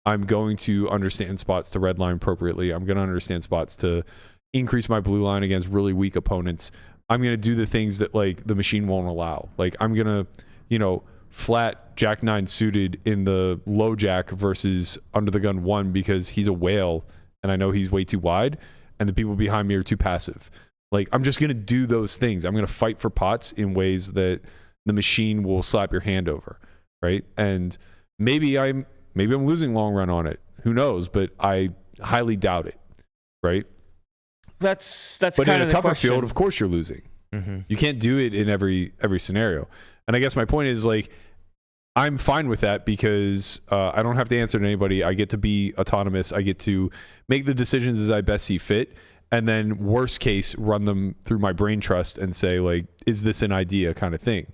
I'm going to understand spots to redline appropriately. I'm going to understand spots to increase my blue line against really weak opponents. I'm going to do the things that, like, the machine won't allow. Like, I'm going to, you know, flat jack 9 suited in the low jack versus under the gun 1 because he's a whale and I know he's way too wide. and the people behind me are too passive. Like, I'm just going to do those things. I'm going to fight for pots in ways that the machine will slap your hand over, right? And maybe I'm losing long run on it. Who knows? But I highly doubt it, right?
That's
but
kind
in
of
a
the
tougher
question.
field, of course you're losing. You can't do it in every scenario. And I guess my point is, like, I'm fine with that because I don't have to answer to anybody. I get to be autonomous. I get to make the decisions as I best see fit. And then worst case, run them through my brain trust and say, like, is this an idea kind of thing?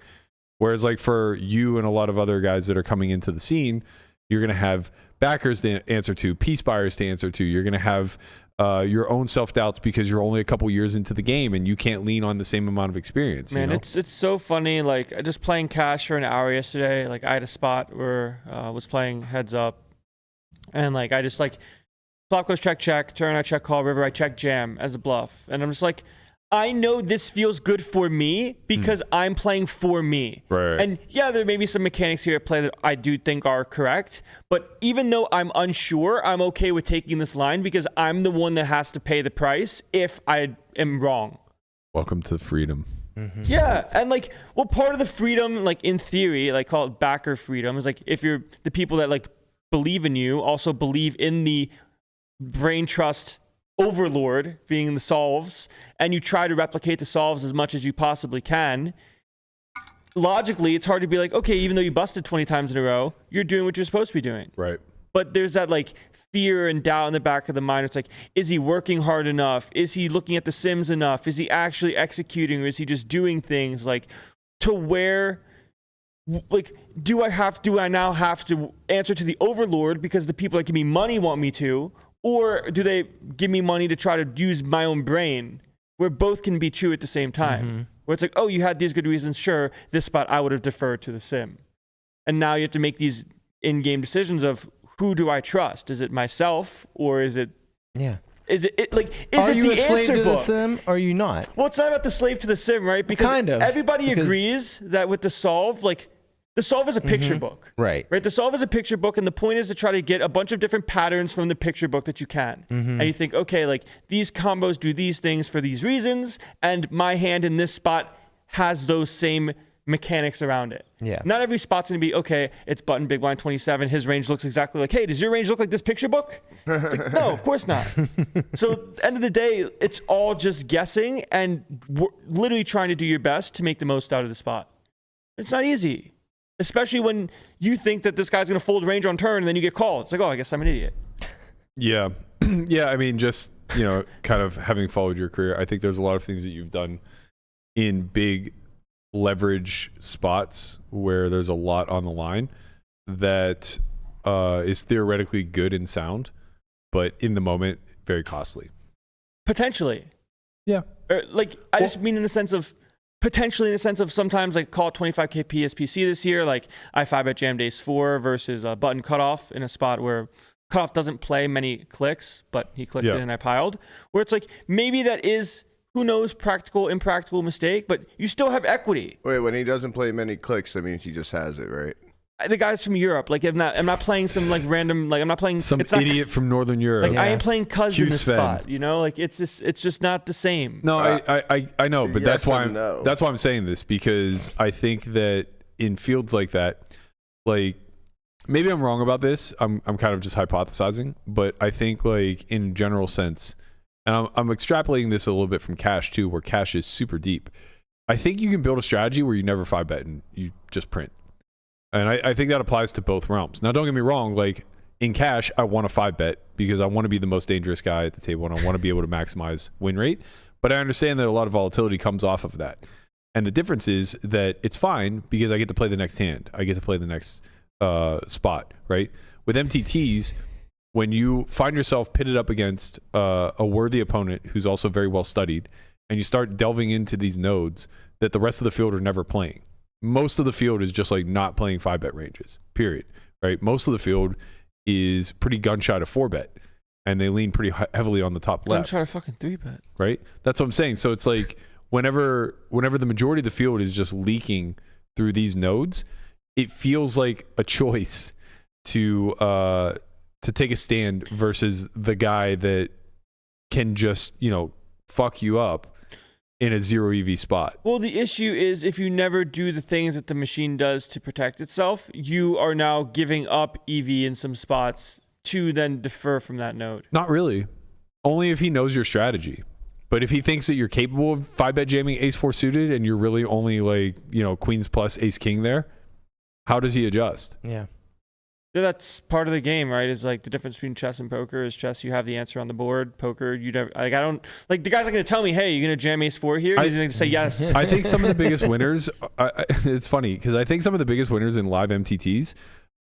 Whereas, like, for you and a lot of other guys that are coming into the scene, you're going to have backers to answer to, peace buyers to answer to. You're going to have your own self-doubts because you're only a couple years into the game and you can't lean on the same amount of experience.
Man,
you know?
it's so funny. Like, just playing cash for an hour yesterday, like, I had a spot where I was playing heads up. And, like, I just, like, flop goes check, turn, I check call, river, I check jam as a bluff. And I'm just like, I know this feels good for me because I'm playing for me.
Right.
And yeah, there may be some mechanics here at play that I do think are correct. But even though I'm unsure, I'm okay with taking this line because I'm the one that has to pay the price if I am wrong.
Welcome to freedom.
Yeah, and like, well, part of the freedom, like in theory, like call it backer freedom, is like if you're the people that like believe in you, also believe in the brain trust overlord being the solves, and you try to replicate the solves as much as you possibly can. Logically, it's hard to be like, okay, even though you busted 20 times in a row, you're doing what you're supposed to be doing.
Right.
But there's that like fear and doubt in the back of the mind. It's like, is he working hard enough? Is he looking at the sims enough? Is he actually executing, or is he just doing things like to where, like, do I now have to answer to the overlord because the people that give me money want me to, or do they give me money to try to use my own brain, where both can be true at the same time? Where it's like, oh, you had these good reasons. Sure, this spot I would have deferred to the sim. And now you have to make these in-game decisions of who do I trust? Is it myself, or is it?
Yeah.
Is it
Are
it
you
the
a slave
answer
to the
book?
sim, or are you not?
Well, it's not about the slave to the sim, right? Because
kind of,
everybody
because-
agrees that with the solve, like, the solve is a picture book.
Right.
Right? The solve is a picture book, and the point is to try to get a bunch of different patterns from the picture book that you can. And you think, okay, like, these combos do these things for these reasons, and my hand in this spot has those same mechanics around it.
Yeah.
Not every spot's going to be, okay, it's button big blind 27, his range looks exactly like, hey, does your range look like this picture book? It's like, no, of course not. So at the end of the day, it's all just guessing and literally trying to do your best to make the most out of the spot. It's not easy. Especially when you think that this guy's going to fold range on turn and then you get called. It's like, oh, I guess I'm an idiot.
Yeah. Yeah. I mean, just, you know, kind of having followed your career, I think there's a lot of things that you've done in big leverage spots where there's a lot on the line that is theoretically good and sound, but in the moment, very costly.
Potentially.
Yeah.
Like, I just mean in the sense of, potentially in the sense of sometimes like call it 25k PSPC this year, like I 5-bet jam days 4 versus a button cutoff in a spot where cutoff doesn't play many clicks, but he clicked it and I piled, where it's like, maybe that is, who knows, practical, impractical mistake, but you still have equity.
Wait, when he doesn't play many clicks, that means he just has it, right?
The guys from Europe, like I'm not playing some like random, like I'm not playing
some idiot from Northern Europe.
Like I ain't playing cuz in this
Sven.
spot, you know, like it's just not the same.
No, I know, but
yes
that's why
and
that's why I'm saying this, because I think that in fields like that, like maybe I'm wrong about this. I'm kind of just hypothesizing, but I think like in general sense, and I'm extrapolating this a little bit from cash too, where cash is super deep. I think you can build a strategy where you never 5-bet and you just print. And I think that applies to both realms. Now, don't get me wrong. Like in cash, I want a 5-bet because I want to be the most dangerous guy at the table and I want to be able to maximize win rate. But I understand that a lot of volatility comes off of that. And the difference is that it's fine because I get to play the next hand. I get to play the next spot, right? With MTTs, when you find yourself pitted up against a worthy opponent who's also very well studied, and you start delving into these nodes that the rest of the field are never playing. Most of the field is just like not playing 5-bet ranges, period, right? Most of the field is pretty gun shy to 4-bet, and they lean pretty heavily on the top left.
Gun shy to fucking 3-bet.
Right? That's what I'm saying. So it's like whenever the majority of the field is just leaking through these nodes, it feels like a choice to take a stand versus the guy that can just, fuck you up in a 0 EV spot.
Well, the issue is if you never do the things that the machine does to protect itself, you are now giving up EV in some spots to then defer from that node.
Not really. Only if he knows your strategy. But if he thinks that you're capable of 5-bet jamming ace-4 suited and you're really only queens plus ace-king there, how does he adjust?
Yeah.
That's part of the game, right? Is like the difference between chess and poker is chess, you have the answer on the board. Poker, you never, I don't, the guy's not going to tell me, hey, you're going to jam ace-4 here? He's going to say yes.
I think some of the biggest winners, it's funny, because I think some of the biggest winners in live MTTs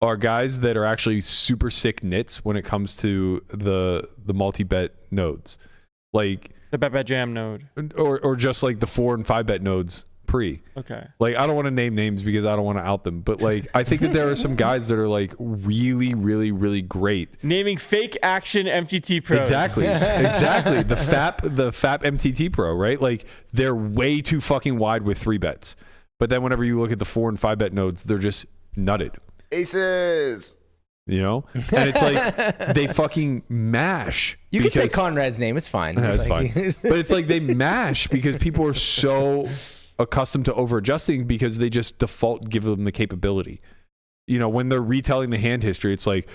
are guys that are actually super sick nits when it comes to the multi-bet nodes. Like
the bet jam node.
Or just like the 4 and 5-bet nodes pre.
Okay.
Like, I don't want to name names because I don't want to out them, but I think that there are some guys that are really, really, really great.
Naming fake action MTT pros.
Exactly. The FAP MTT pro, right? Like, they're way too fucking wide with 3 bets. But then whenever you look at the 4 and 5-bet nodes, they're just nutted.
Aces.
And it's like they fucking mash.
You can say Conrad's name. It's fine.
It's fine. But it's like they mash because people are so accustomed to over adjusting because they just default give them the capability. When they're retelling the hand history, it's like,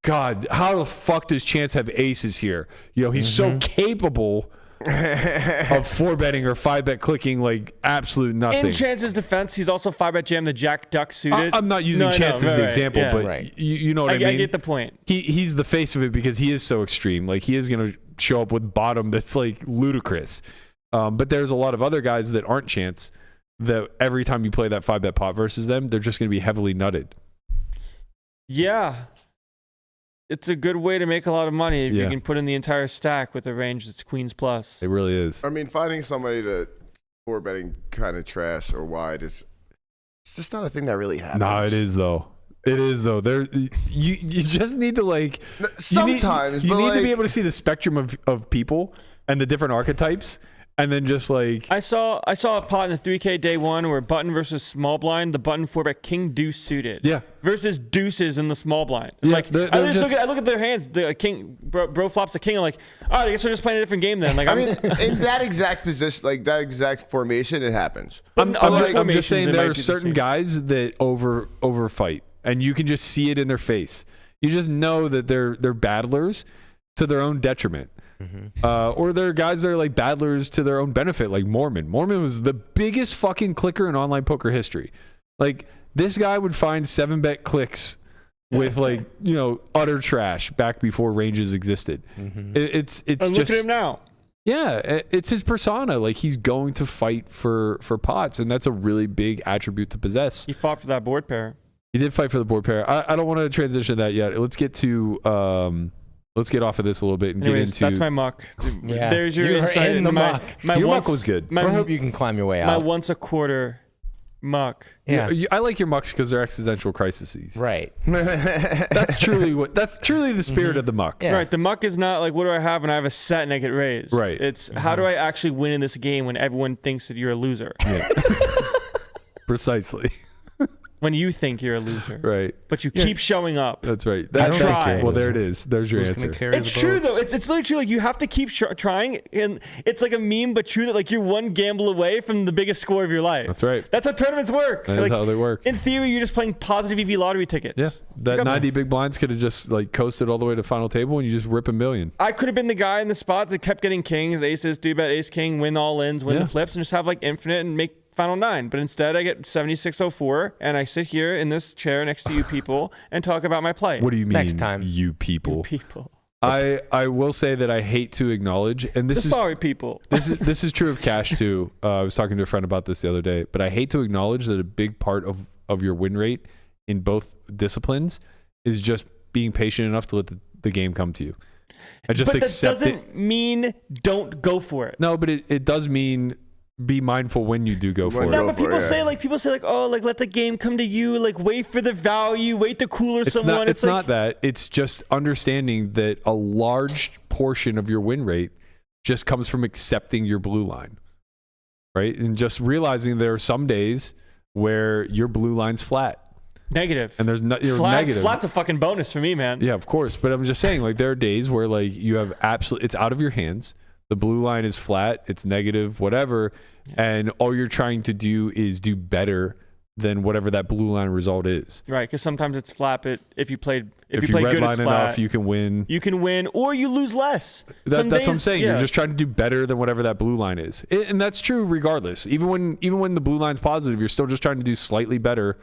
God, how the fuck does Chance have aces here? He's so capable of 4-betting or 5-bet clicking like absolute nothing.
In Chance's defense, he's also 5-bet jam the Jack Duck suited.
I'm not using Chance as the example, but you know what I mean?
I get the point.
He's the face of it because he is so extreme. Like, he is going to show up with bottom that's like ludicrous. But there's a lot of other guys that aren't Chance that every time you play that 5-bet pot versus them, they're just going to be heavily nutted.
Yeah. It's a good way to make a lot of money if you can put in the entire stack with a range that's queens plus.
It really is.
I mean, finding somebody to 4-betting kind of trash or wide it's just not a thing that really happens.
No, it is though. There, you just need to
sometimes
you need to be able to see the spectrum of people and the different archetypes. And then just I
saw a pot in the 3K day one where button versus small blind, the button 4-bet king deuce suited.
Yeah.
Versus deuces in the small blind.
Yeah,
I look at their hands. The king bro flops a king. I'm like, all right, I guess we're just playing a different game then. Like,
in that exact position, like that exact formation, it happens.
I'm just saying there are certain guys that over fight, and you can just see it in their face. You just know that they're battlers to their own detriment. Mm-hmm. Or there are guys that are like battlers to their own benefit, like Mormon. Mormon was the biggest fucking clicker in online poker history. Like, this guy would find 7-bet clicks with utter trash back before ranges existed. Mm-hmm. It's
just look at him now.
Yeah, it's his persona. Like, he's going to fight for pots, and that's a really big attribute to possess.
He fought for that board pair.
He did fight for the board pair. I don't want to transition that yet. Let's get to let's get off of this a little bit and get into.
That's my muck.
Yeah.
There's your insight
in the muck.
Your muck was good.
I hope you can climb your way out.
My once a quarter muck.
Yeah.
I like your mucks because they're existential crises.
Right.
That's truly the spirit of the muck.
Yeah. Right. The muck is not like, what do I have when I have a set and I get raised.
Right.
It's how do I actually win in this game when everyone thinks that you're a loser?
Yeah. Precisely.
When you think you're a loser.
Right.
But you keep showing up.
That's right.
Try.
Well, there it is. There's your answer.
It's true, though. It's literally true. Like, you have to keep trying. And it's like a meme, but true that, like, you're one gamble away from the biggest score of your life.
That's right.
That's how tournaments work.
That's how they work.
In theory, you're just playing positive EV lottery tickets.
Yeah. That 90 big blinds could have just, coasted all the way to final table and you just rip $1 million.
I could have been the guy in the spot that kept getting kings, aces, 3-bet, ace, king, win all ins, win the flips, and just have, infinite and make final 9, but instead I get 7604 and I sit here in this chair next to you people and talk about my play.
What do you mean,
next time?
You people?
You people.
I will say that I hate to acknowledge, and this is
sorry people.
This is true of cash too. I was talking to a friend about this the other day, but I hate to acknowledge that a big part of your win rate in both disciplines is just being patient enough to let the game come to you.
But that doesn't mean don't go for it.
No, but it does mean be mindful when you do go for it.
No, but people say let the game come to you, wait for the value, wait to cooler someone.
It's not that. It's just understanding that a large portion of your win rate just comes from accepting your blue line, right? And just realizing there are some days where your blue line's flat.
Negative.
And there's you're negative.
Flat's a fucking bonus for me, man.
Yeah, of course. But I'm just saying, like, there are days where, like, you have it's out of your hands. The blue line is flat. It's negative, whatever. Yeah. And all you're trying to do is do better than whatever that blue line result is.
Right, because sometimes it's flat, but if you play
red
good,
line
it's flat.
enough, you can win.
You can win, or you lose less.
That's what I'm saying. Yeah. You're just trying to do better than whatever that blue line is, and that's true regardless. Even when the blue line's positive, you're still just trying to do slightly better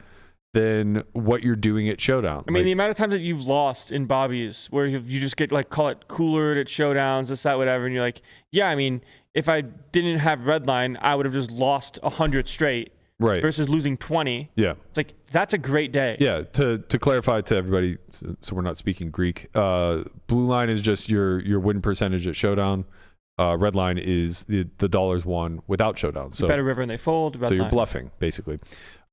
than what you're doing at Showdown.
I mean, the amount of times that you've lost in Bobbies, where you just get, like, call it coolered at Showdowns, this, that, whatever, and you're like, yeah, I mean, if I didn't have red line, I would have just lost 100 straight. Right. Versus losing 20.
Yeah.
It's like, that's a great day.
Yeah. To clarify to everybody, so we're not speaking Greek, blue line is just your win percentage at Showdown. Red line is the dollars won without Showdown. So
better river and they fold.
So you're bluffing, basically.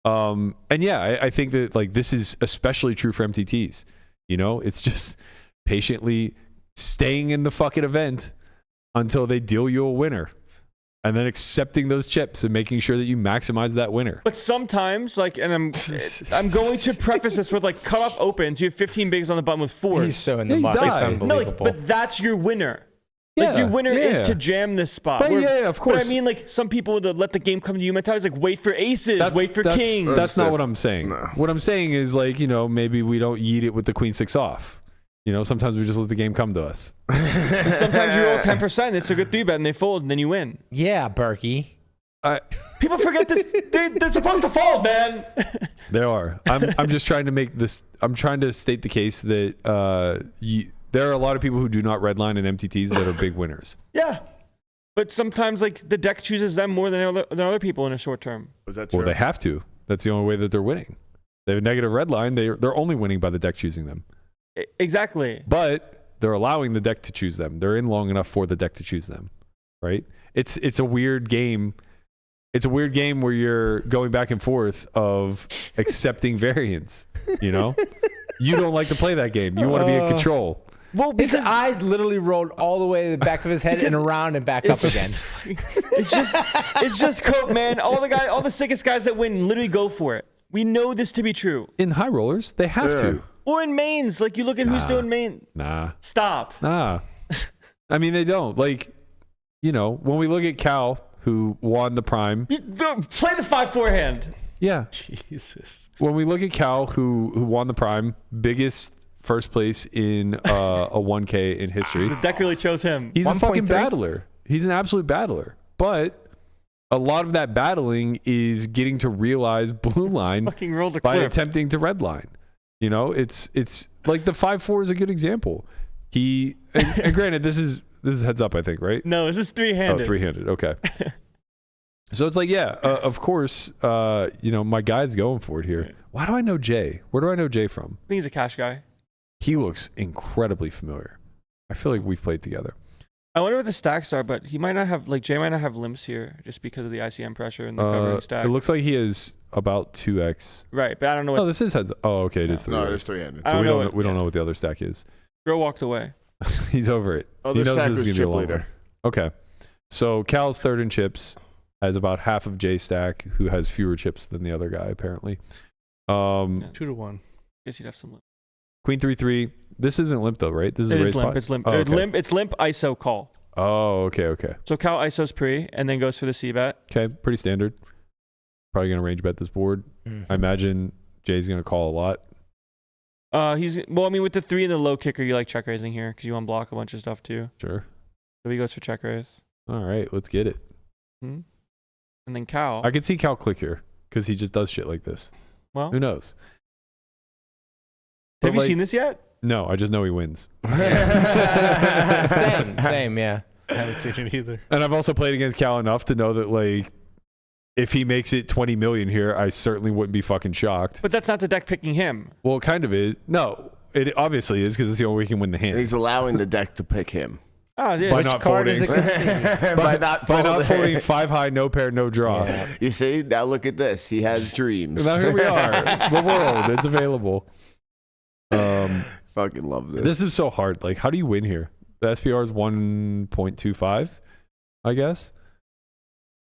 And yeah, I think that, like, this is especially true for MTTs. You know, it's just patiently staying in the fucking event until they deal you a winner. And then accepting those chips and making sure that you maximize that winner.
But sometimes, like, and I'm going to preface this with, like, cutoff opens. You have 15 bigs on the button with 4s.
He's so in the muck. It's unbelievable.
No, like, but that's your winner. Like, your winner is to jam this spot.
But yeah, of course.
But I mean, like, some people would let the game come to you mentality. Like, wait for aces, wait for kings.
That's not what I'm saying. No. What I'm saying is, like, you know, maybe we don't yeet it with the queen 6 off. You know, sometimes we just let the game come to us.
And sometimes you roll 10%. It's a good 3-bet, and they fold, and then you win.
Yeah, Berkey.
People forget this. They're supposed to fold, man.
They are. I'm just trying to make this. I'm trying to state the case that there are a lot of people who do not redline in MTTs that are big winners.
Yeah, but sometimes, like, the deck chooses them more than other people in a short term.
Is that true?
Well, they have to. That's the only way that they're winning. They have a negative red line. They're only winning by the deck choosing them.
Exactly.
But they're allowing the deck to choose them. They're in long enough for the deck to choose them, right? It's a weird game. It's a weird game where you're going back and forth of accepting variance, you know? You don't like to play that game. You want to be in control.
Well, his eyes literally rolled all the way to the back of his head and around and back up again.
It's just coke, man. All the sickest guys that win literally go for it. We know this to be true.
In high rollers, they have to.
Or in mains, like, you look at who's doing main. Stop.
I mean, they don't. Like, you know, when we look at Cal, who won the prime.
Play the 5-4 hand.
Yeah.
Jesus.
When we look at Cal, who won the prime, biggest first place in a 1K in history.
The deck really chose him.
He's a fucking battler. He's an absolute battler. But a lot of that battling is getting to realize blue line by attempting to red line. You know, it's like the 5-4 is a good example. And granted, this is heads up, I think, right?
No, this is 3-handed.
Oh, 3-handed. Okay. So it's like, yeah, of course, you know, my guy's going for it here. Why do I know Jay? Where do I know Jay from?
I think he's a cash guy.
He looks incredibly familiar. I feel like we've played together.
I wonder what the stacks are, but he might not have, like, Jay might not have limps here just because of the ICM pressure and the covering stack.
It looks like he is about 2x.
Right, but I don't know what.
Oh, this is heads. Oh, okay, it is 3.
No, it is 3-handed.
So we don't know what the other stack is.
Girl walked away.
He's over it. He knows this is going to be a long one. Okay. So Cal's third in chips, has about half of Jay's stack, who has fewer chips than the other guy, apparently.
2-1.
Guess he'd have some limp.
Queen 3-3. This isn't limp, though, right? This is a raise
limp.
pot?
It's limp.
Oh, okay.
It's limp, ISO, call.
Oh, okay. So
Cal ISO's pre, and then goes for the C-bet.
Okay, pretty standard. Probably going to range bet this board. Mm-hmm. I imagine Jay's going to call a lot.
With the 3 and the low kicker, you like check raising here because you unblock a bunch of stuff too.
Sure.
So he goes for check raise.
All right, let's get it.
Mm-hmm. And then Cal.
I could see Cal click here because he just does shit like this.
Well,
who knows?
Have you seen this yet?
No, I just know he wins.
Same, yeah.
I haven't seen it either.
And I've also played against Cal enough to know that, like, if he makes it 20 million here, I certainly wouldn't be fucking shocked.
But that's not the deck picking him.
Well, it kind of is. No, it obviously is because it's the only way he can win the hand.
He's allowing the deck to pick him.
Oh, yeah.
By not folding.
by not
folding 5 high, no pair, no draw.
Yeah. You see? Now look at this. He has dreams.
Now here we are. The world. It's available.
Fucking love this.
This is so hard. Like, how do you win here? The SPR is 1.25, I guess.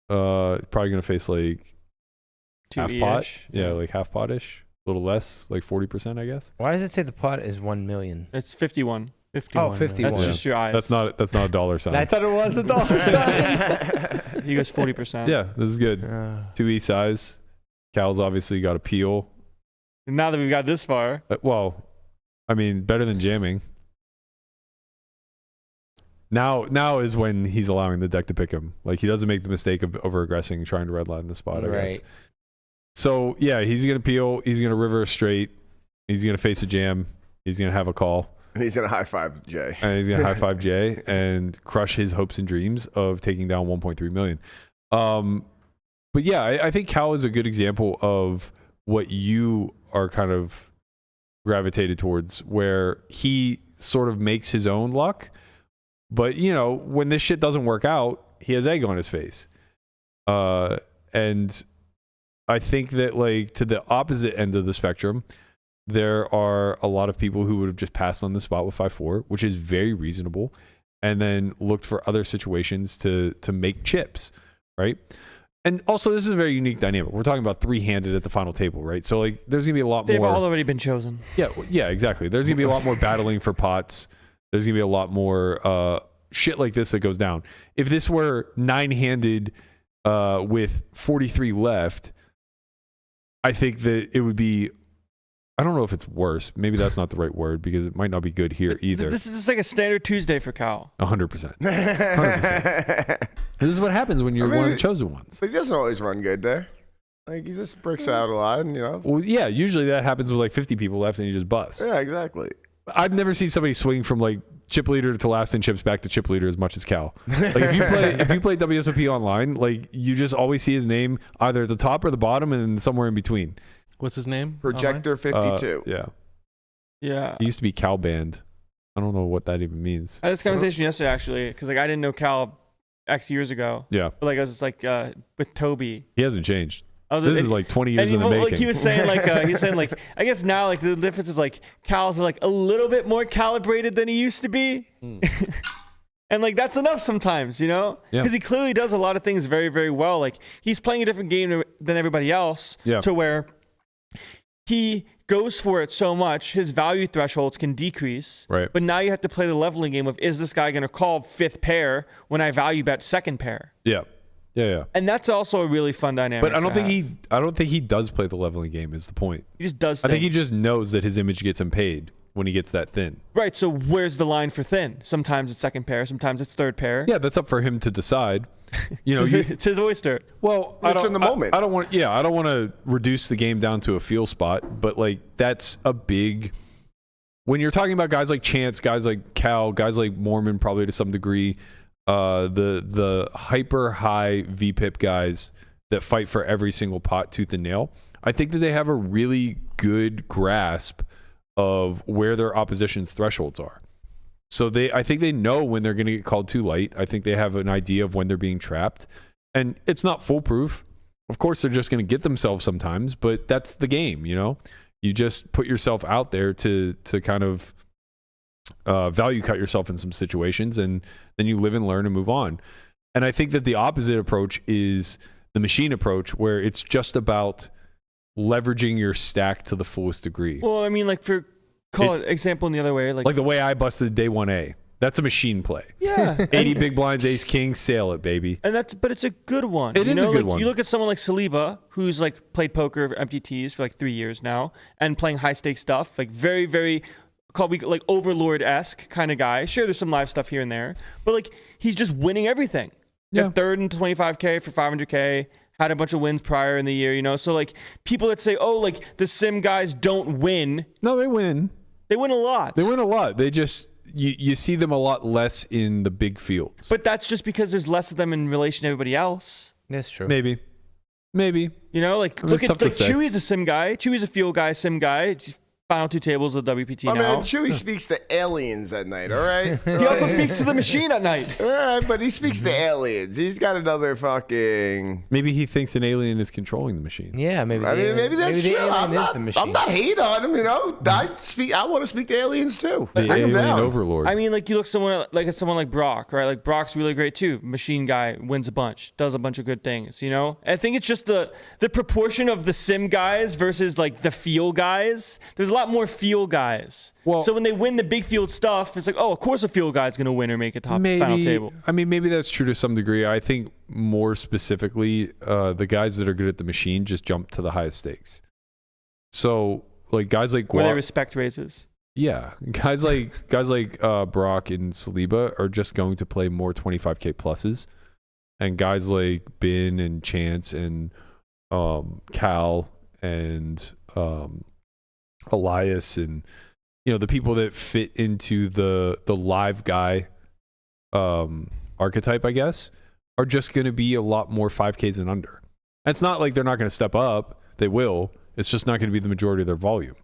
Probably going to face, like, half pot. Yeah, like half pot-ish. a little less, like 40%, I guess.
Why does it say the pot is 1 million?
It's 51.
51. 51.
That's just your eyes.
That's not a dollar sign.
I thought it was a dollar sign.
He goes 40%.
Yeah, this is good. 2E size. Cal's obviously got a peel.
Now that we've got this far.
Well, I mean, better than jamming. Now is when he's allowing the deck to pick him. Like, he doesn't make the mistake of over-aggressing, trying to redline the spot, I guess. So, yeah, he's going to peel. He's going to river straight. He's going to face a jam. He's going to have a call.
And he's going to high-five Jay.
And he's going to high-five Jay and crush his hopes and dreams of taking down 1.3 million. But, yeah, I think Cal is a good example of what you are kind of gravitated towards, where he sort of makes his own luck. But, you know, when this shit doesn't work out, he has egg on his face. And I think that, like, to the opposite end of the spectrum, there are a lot of people who would have just passed on the spot with 5-4, which is very reasonable, and then looked for other situations to make chips, right? And also, this is a very unique dynamic. We're talking about three-handed at the final table, right? So, like, there's going to be a lot more...
They've all already been chosen.
Yeah, exactly. There's going to be a lot more battling for pots. There's going to be a lot more shit like this that goes down. If this were 9-handed with 43 left, I think that it would be... I don't know if it's worse. Maybe that's not the right word because it might not be good here either.
This is just like a standard Tuesday for Cal.
100%. 100%. This is what happens when you're one of the chosen ones.
But he doesn't always run good there. Like, he just bricks out a lot, and, you know.
Well, yeah, usually that happens with like 50 people left and you just bust.
Yeah, exactly.
I've never seen somebody swing from like chip leader to last in chips back to chip leader as much as Cal. Like, if you play WSOP online, like, you just always see his name either at the top or the bottom and somewhere in between.
What's his name?
Projector 52.
Yeah. He used to be Cal Band. I don't know what that even means.
I had this conversation yesterday, actually, because like I didn't know Cal X years ago.
Yeah.
But like I was just like with Toby.
He hasn't changed.
This
is like 20 years in the making.
Like he was saying, like I guess now like the difference is like Cal's are like a little bit more calibrated than he used to be. And like that's enough sometimes, you know? Because he clearly does a lot of things very, very well. Like he's playing a different game than everybody else to where he goes for it so much, his value thresholds can decrease.
Right.
But now you have to play the leveling game of, is this guy going to call fifth pair when I value bet second pair?
Yeah.
And that's also a really fun dynamic.
But I don't think he does play the leveling game is the point.
He just does
things. I think he just knows that his image gets him paid when he gets that thin.
Right. So where's the line for thin? Sometimes it's second pair, sometimes it's third pair.
Yeah, that's up for him to decide. You know,
it's his oyster.
Well,
it's in the moment.
I don't want to reduce the game down to a feel spot, but like that's a big. When you're talking about guys like Chance, guys like Cal, guys like Mormon, probably to some degree, the hyper high VPIP guys that fight for every single pot tooth and nail, I think that they have a really good grasp of where their opposition's thresholds are. So I think they know when they're going to get called too light. I think they have an idea of when they're being trapped. And it's not foolproof. Of course, they're just going to get themselves sometimes, but that's the game, you know? You just put yourself out there to kind of value cut yourself in some situations, and then you live and learn and move on. And I think that the opposite approach is the machine approach, where it's just about leveraging your stack to the fullest degree.
Well, I mean, like call it example in the other way.
Like the way I busted day 1A. That's a machine play.
Yeah.
80 big blinds, ace, king, sail it, baby.
But it's a good one.
It is a good one.
You look at someone like Saliba, who's like played poker MTTs for like 3 years now and playing high stakes stuff, like very, very like Overlord-esque kind of guy. Sure, there's some live stuff here and there, but like he's just winning everything.
Yeah.
Third and 25K for 500K. Had a bunch of wins prior in the year, you know? So like people that say, oh, like the sim guys don't win.
No, they win.
They win a lot.
They just, you see them a lot less in the big fields.
But that's just because there's less of them in relation to everybody else.
That's true.
Maybe.
You know, like look at like Chewy's a sim guy. Chewy's a field guy, sim guy. final 2 tables of WPT now.
Man, Chewy speaks to aliens at night, all right?
He also speaks to the machine at night.
All right, but he speaks to aliens. He's got another fucking...
Maybe he thinks an alien is controlling the machine.
Yeah, maybe.
maybe that's
the
true.
alien is the machine.
I'm not hating on him, you know. I want to speak to aliens too.
The
Bring 'em
alien
down.
overlord.
I mean, like you look someone like Brock, right? Like Brock's really great too. Machine guy, wins a bunch, does a bunch of good things, you know? I think it's just the proportion of the sim guys versus like the feel guys. There's a lot more feel guys.
Well,
so when they win the big field stuff, it's like, oh, of course a field guy's going to win or make a final table.
I mean, maybe that's true to some degree. I think more specifically, the guys that are good at the machine just jump to the highest stakes. So, like guys like
where they respect raises.
Yeah, guys like Brock and Saliba are just going to play more 25K pluses, and guys like Bin and Chance and Cal and Elias and the people that fit into the live guy archetype, I guess, are just going to be a lot more 5Ks and under. And it's not like they're not going to step up. They will. It's just not going to be the majority of their volume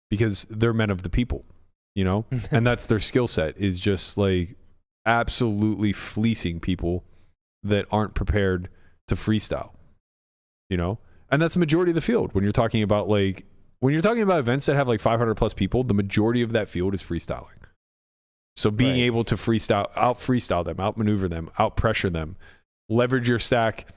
because they're men of the people, and that's their skill set, is just like absolutely fleecing people that aren't prepared to freestyle, and that's the majority of the field. When you're talking about events that have like 500 plus people, the majority of that field is freestyling. So being able to out freestyle them, out maneuver them, out pressure them, leverage your stack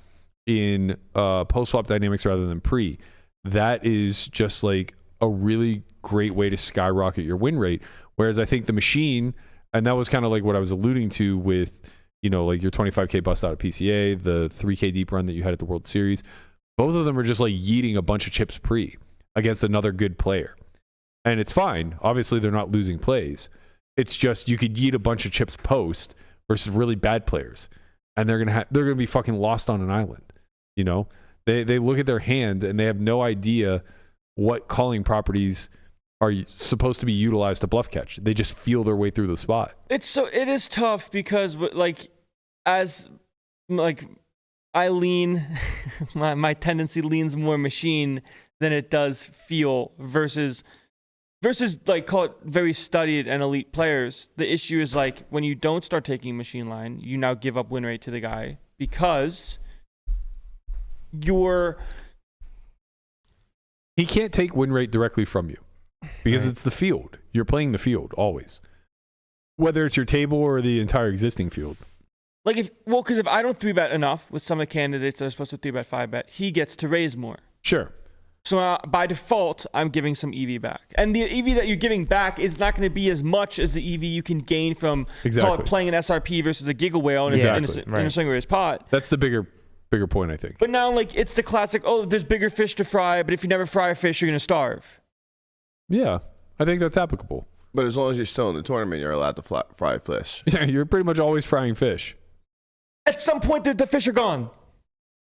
in post flop dynamics rather than pre, that is just like a really great way to skyrocket your win rate. Whereas I think the machine, and that was kind of like what I was alluding to with, like your 25K bust out of PCA, the 3K deep run that you had at the World Series, both of them are just like yeeting a bunch of chips pre against another good player. And it's fine. Obviously, they're not losing plays. It's just you could yeet a bunch of chips post versus really bad players, and they're gonna be fucking lost on an island. They look at their hand and they have no idea what calling properties are supposed to be utilized to bluff catch. They just feel their way through the spot.
It is tough because I lean, my tendency leans more machine than it does feel versus like call it very studied and elite players. The issue is like when you don't start taking machine line, you now give up win rate to the guy because
he can't take win rate directly from you because it's the field. You're playing the field always, whether it's your table or the entire existing field.
Because if I don't 3-bet enough with some of the candidates that are supposed to 3-bet 5-bet, he gets to raise more.
Sure.
So by default, I'm giving some EV back. And the EV that you're giving back is not going to be as much as the EV you can gain from call it playing an SRP versus a Giga Whale in a single raise pot.
That's the bigger point, I think.
But now, it's the classic, there's bigger fish to fry, but if you never fry a fish, you're going to starve.
Yeah, I think that's applicable.
But as long as you're still in the tournament, you're allowed to fry fish.
Yeah, you're pretty much always frying fish.
At some point, the fish are gone.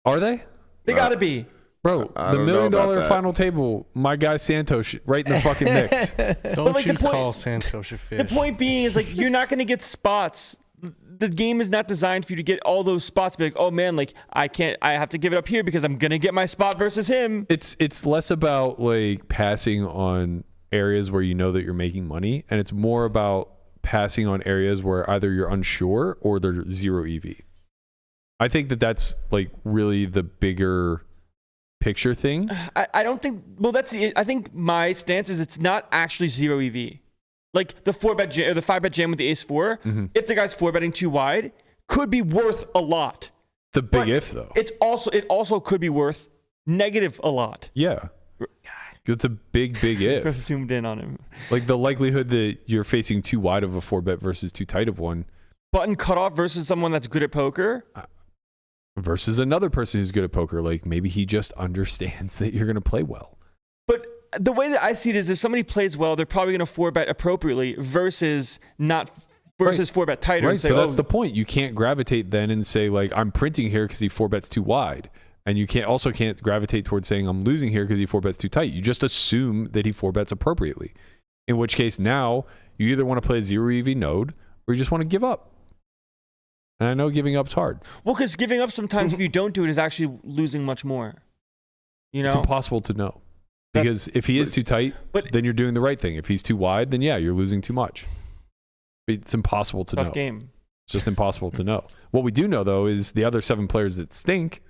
Are they?
They got to be.
Bro, the $1 million final table, my guy Santosh, right in the fucking mix.
Don't you call Santosh a fish.
The point being is you're not going to get spots. The game is not designed for you to get all those spots. Be like, oh man, I have to give it up here because I'm going to get my spot versus him.
It's less about passing on areas where you know that you're making money, and it's more about passing on areas where either you're unsure or there's zero EV. I think that's really the bigger picture thing.
I don't think. Well, I think my stance is it's not actually zero EV. Like the 4-bet jam or the 5-bet jam with the ace 4. Mm-hmm. If the guy's 4-betting too wide, could be worth a lot.
It's a big if though.
It also could be worth negative a lot.
Yeah. It's a big if.
Chris zoomed in on him.
The likelihood that you're facing too wide of a 4-bet versus too tight of one.
Button cutoff versus someone that's good at poker.
Versus another person who's good at poker. Maybe he just understands that you're going to play well.
But the way that I see it is if somebody plays well, they're probably going to 4-bet appropriately versus 4-bet tighter.
Right,
and say,
so that's the point. You can't gravitate then and say, I'm printing here because he 4-bets too wide. And you can't gravitate towards saying I'm losing here because he 4-bets too tight. You just assume that he 4-bets appropriately. In which case now you either want to play a 0 EV node or you just want to give up. And I know giving up's hard.
Well, because giving up sometimes if you don't do it is actually losing much more.
It's impossible to know. Because if he is too tight, then you're doing the right thing. If he's too wide, then yeah, you're losing too much. It's impossible to know.
Tough game.
It's just impossible to know. What we do know, though, is the other 7 players that stink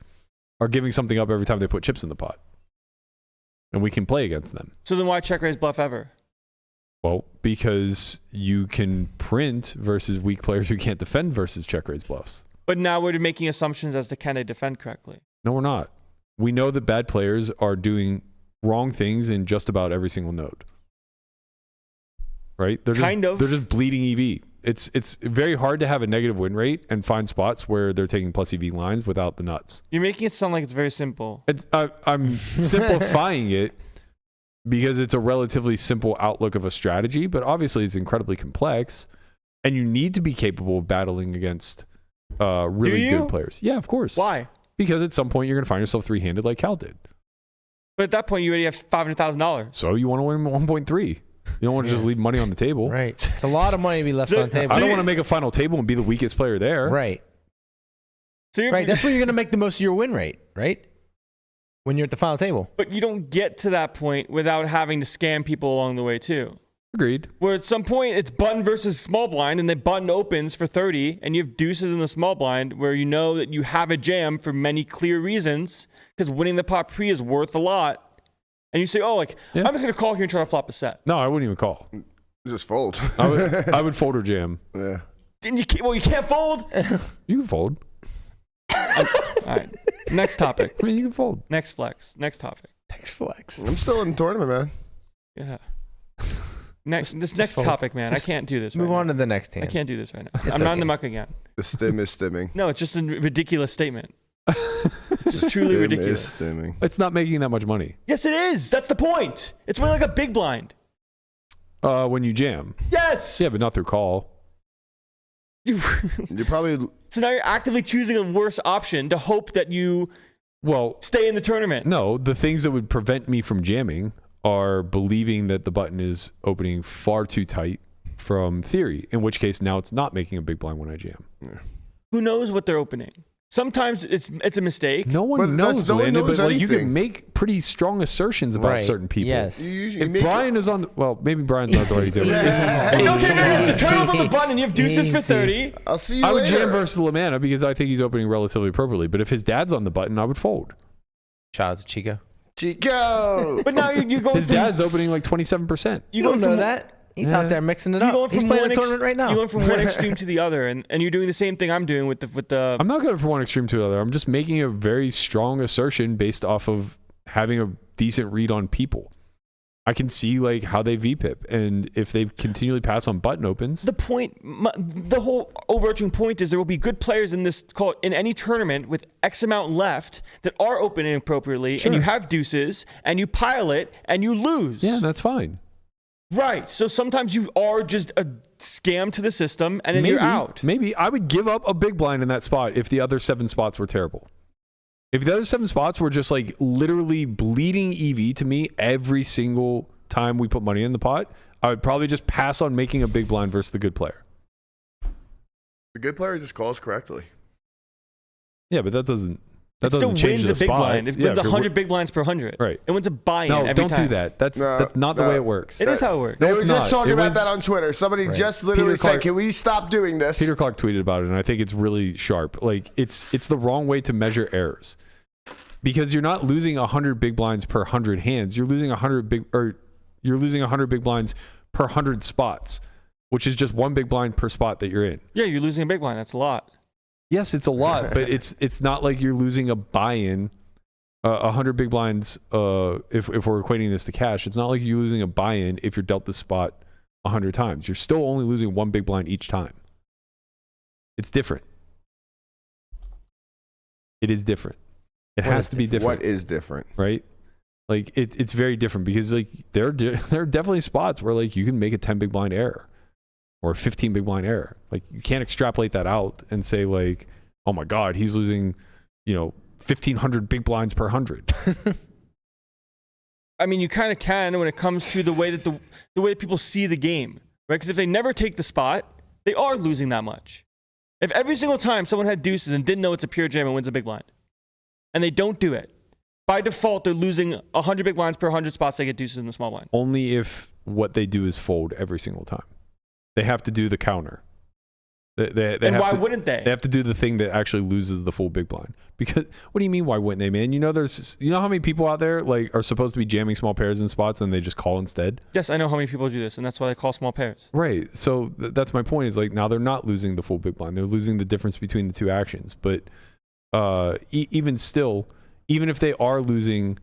are giving something up every time they put chips in the pot. And we can play against them.
So then why check raise bluff ever?
Well, because you can print versus weak players who can't defend versus check raise bluffs.
But now we're making assumptions as to can they defend correctly.
No, we're not. We know that bad players are doing wrong things in just about every single node. Right? They're just bleeding EV. It's very hard to have a negative win rate and find spots where they're taking plus EV lines without the nuts.
You're making it sound like it's very simple.
I'm simplifying it because it's a relatively simple outlook of a strategy, but obviously it's incredibly complex, and you need to be capable of battling against really good players. Yeah, of course.
Why?
Because at some point you're going to find yourself 3-handed like Cal did.
But at that point you already have $500,000.
So you want to win 1.3. You don't want to just leave money on the table.
Right. It's a lot of money to be left on the table.
I don't want to make a final table and be the weakest player there.
Right.
So
right. That's where you're going to make the most of your win rate, right? When you're at the final table.
But you don't get to that point without having to scam people along the way too.
Agreed.
Where at some point it's button versus small blind, and the button opens for 30, and you have deuces in the small blind where you know that you have a jam for many clear reasons, because winning the pot pre is worth a lot. And you say, I'm just going to call here and try to flop a set.
No, I wouldn't even call.
Just fold.
I would fold or jam.
Yeah.
Then you can't fold.
You can fold.
All right. Next topic.
I mean, you can fold.
Next flex. Next topic.
Next flex.
I'm still in the tournament, man.
Yeah. Next topic, man. I can't do this.
Move on to the next hand.
I can't do this right now. I'm not in the muck again.
The stim is stimming.
No, it's just a ridiculous statement. It's just truly ridiculous.
It's not making that much money.
Yes, it is. That's the point. It's really like a big blind.
When you jam.
Yes.
Yeah, but not through call.
You're probably.
So now you're actively choosing a worse option to hope that you stay in the tournament.
No, the things that would prevent me from jamming are believing that the button is opening far too tight from theory, in which case now it's not making a big blind when I jam.
Yeah.
Who knows what they're opening? Sometimes it's a mistake.
No one knows, Landon, but like you can make pretty strong assertions about certain people.
Yes.
If Brian is on, maybe Brian's not the right example.
Okay, now you have the turtles on the button and you have deuces for 30.
I'll see you
I would
later.
jam versus Lamanna because I think he's opening relatively appropriately. But if his dad's on the button, I would fold.
Shout out to Chico.
Chico.
But now you're going.
His dad's opening like 27%.
You don't know that. He's out there mixing it up. He's playing a tournament right now.
You're going from one extreme to the other, and you're doing the same thing I'm doing with the.
I'm not going from one extreme to the other. I'm just making a very strong assertion based off of having a decent read on people. I can see like how they VPIP, and if they continually pass on button opens.
The whole overarching point is there will be good players in in any tournament with X amount left that are opening appropriately, and you have deuces, and you pile it, and you lose.
Yeah, that's fine.
Right. So sometimes you are just a scam to the system, and then you're out.
Maybe I would give up a big blind in that spot if the other 7 spots were terrible. If the other 7 spots were just like literally bleeding EV to me every single time we put money in the pot, I would probably just pass on making a big blind versus the good player.
The good player just calls correctly.
Yeah, but that doesn't.
It still
change
wins
the
a big
spot.
blind. It wins 100 big blinds per 100.
Right.
It wins a buy-in
No,
every
don't
time.
do that. That's not the way it works.
It is how it works.
They were
it's
just
not.
talking
It
about
wins-
that on Twitter. Somebody just literally
Peter
said,
Clark-
"Can we stop doing this?"
Peter Clark tweeted about it, and I think it's really sharp. Like it's the wrong way to measure errors, because you're not losing 100 big blinds per 100 hands. You're losing 100 big blinds per 100 spots, which is just one big blind per spot that you're in.
Yeah, you're losing a big blind. That's a lot.
Yes, it's a lot, but it's not like you're losing a buy-in. 100 big blinds. If we're equating this to cash, it's not like you're losing a buy-in if you're dealt the spot 100 times. You're still only losing one big blind each time. It's different. It is different. It has to be different.
What is different?
Right? Like it's very different because like there are definitely spots where like you can make a 10 big blind error or a 15 big blind error. Like you can't extrapolate that out and say like, oh my God, he's losing, 1,500 big blinds per 100.
I mean, you kind of can when it comes to the way that the way that people see the game, right? Because if they never take the spot, they are losing that much. If every single time someone had deuces and didn't know it's a pure jam and wins a big blind, and they don't do it, by default, they're losing 100 big blinds per 100 spots they get deuces in the small blind.
Only if what they do is fold every single time. They have to do the counter. They
and
have
why
to,
wouldn't they?
They have to do the thing that actually loses the full big blind. Because what do you mean? Why wouldn't they, man? You know how many people out there like are supposed to be jamming small pairs in spots and they just call instead.
Yes, I know how many people do this, and that's why they call small pairs.
Right. So that's my point. Is like now they're not losing the full big blind. They're losing the difference between the two actions. But even still, even if they are losing